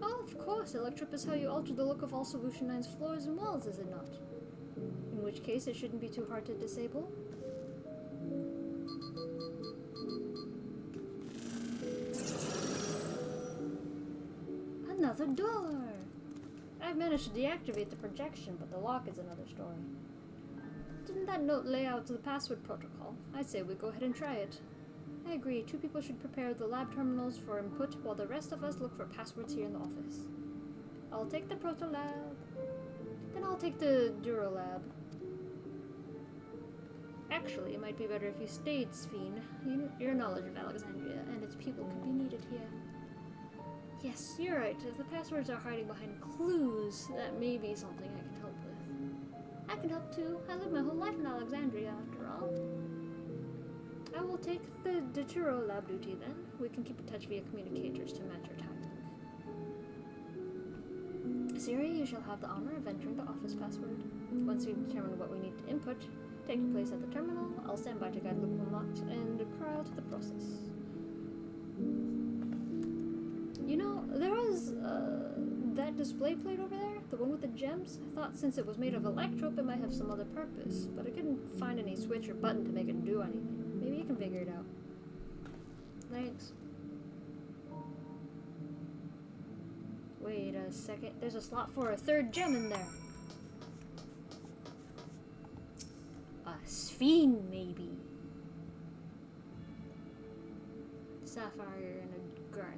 Oh, of course, electrope is how you alter the look of all Solution 9's floors and walls, is it not? In which case, it shouldn't be too hard to disable. Another door! I've managed to deactivate the projection, but the lock is another story. Didn't that note lay out the password protocol? I'd say we go ahead and try it. I agree, 2 people should prepare the lab terminals for input, while the rest of us look for passwords here in the office. I'll take the proto-lab. Then I'll take the Duro-lab. Actually, it might be better if you stayed, Sphene. Your knowledge of Alexandria and its people could be needed here. Yes, you're right. If the passwords are hiding behind clues, that may be something I can help with. I can help too. I lived my whole life in Alexandria, after all. I will take the Daturo lab duty then. We can keep in touch via communicators to match your timing. Siri, you shall have the honor of entering the office password. Once we've determined what we need to input, taking place at the terminal, I'll stand by to guide Luquamot and Kral to the process. You know, there was that display plate over there, the one with the gems. I thought since it was made of electrope, it might have some other purpose, but I couldn't find any switch or button to make it do anything. Maybe you can figure it out. Thanks. Wait a second, there's a slot for a 3rd gem in there. A Sphene, maybe. Sapphire and a garnet.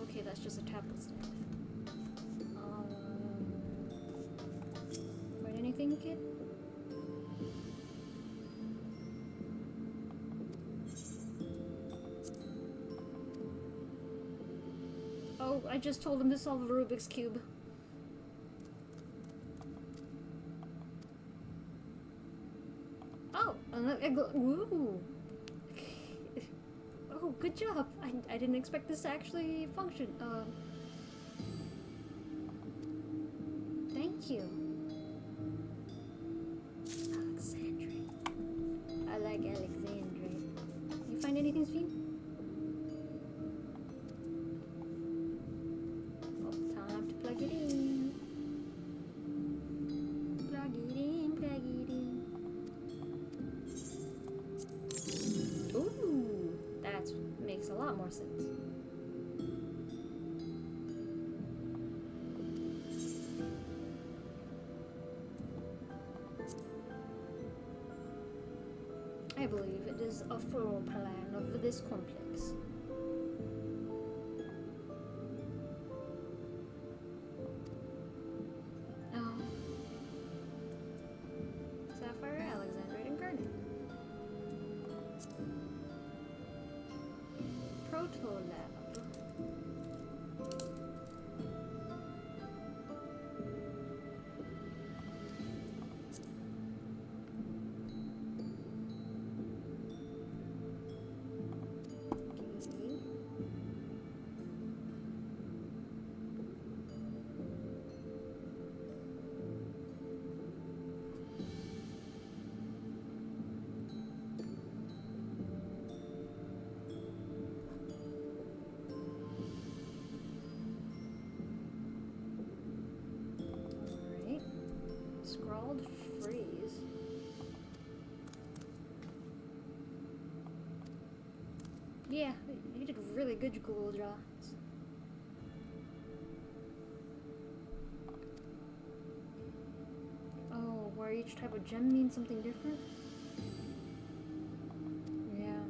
Okay, that's just a tablet stand. Find anything, kid? Oh, I just told him to solve a Rubik's Cube. Oh, ooh. good job. I didn't expect this to actually function. Thank you. Alexandrite. I like Alexandrite. You find anything, Sven? Oh, time to plug it in. Plug it in, plug it in. Ooh, that makes a lot more sense. I believe it is a floor plan of this complex. Oh. Sapphire, Alexandrite, and Garnet. Proto-lab. Alright. Scrawled freeze. Yeah, you did really good, Google Jobs. Oh, where each type of gem means something different? Yeah.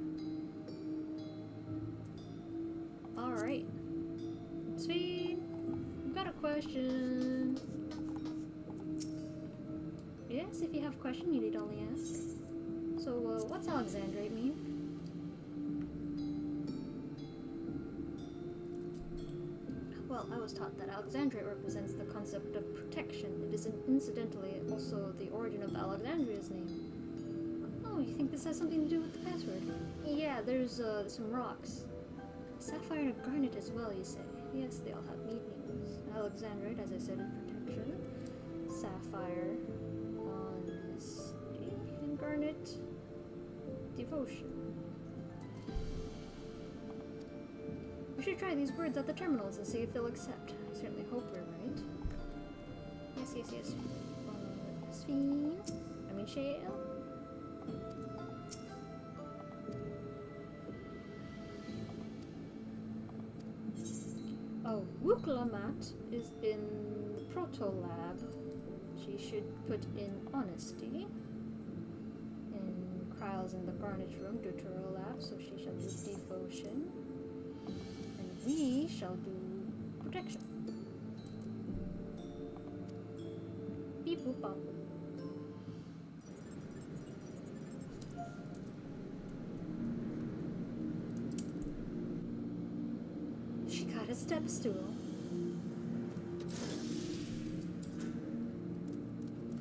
Alright. Sweet. I've got a question. Yes, if you have a question, you need only ask. So, what's Alexandrite mean? Well, I was taught that Alexandrite represents the concept of protection. It is incidentally also the origin of Alexandria's name. Oh, you think this has something to do with the password? Yeah, there's some rocks. Sapphire and a garnet as well, you say? Yes, they all have meanings. Alexandrite, as I said, is protection. Sapphire, honesty. And garnet, devotion. We should try these words at the terminals and see if they'll accept. I certainly hope we're right. Yes, yes, yes. Sven. I mean, Shale. Oh, Wuklamat is in the Proto-lab. She should put in honesty. And Kryle's in the Garnet room, Deutero lab, so she shall do devotion. And we shall do protection. Beep boop bop. She got a step stool.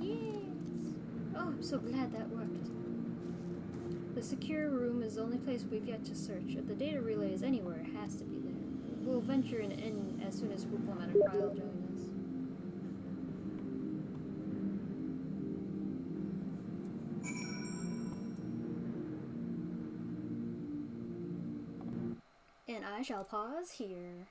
Yes. Oh, I'm so glad that worked. The secure room is the only place we've yet to search. If the data relay is anywhere, it has to be there. We'll venture in as soon as Wuklamat and Kryle join us. And I shall pause here.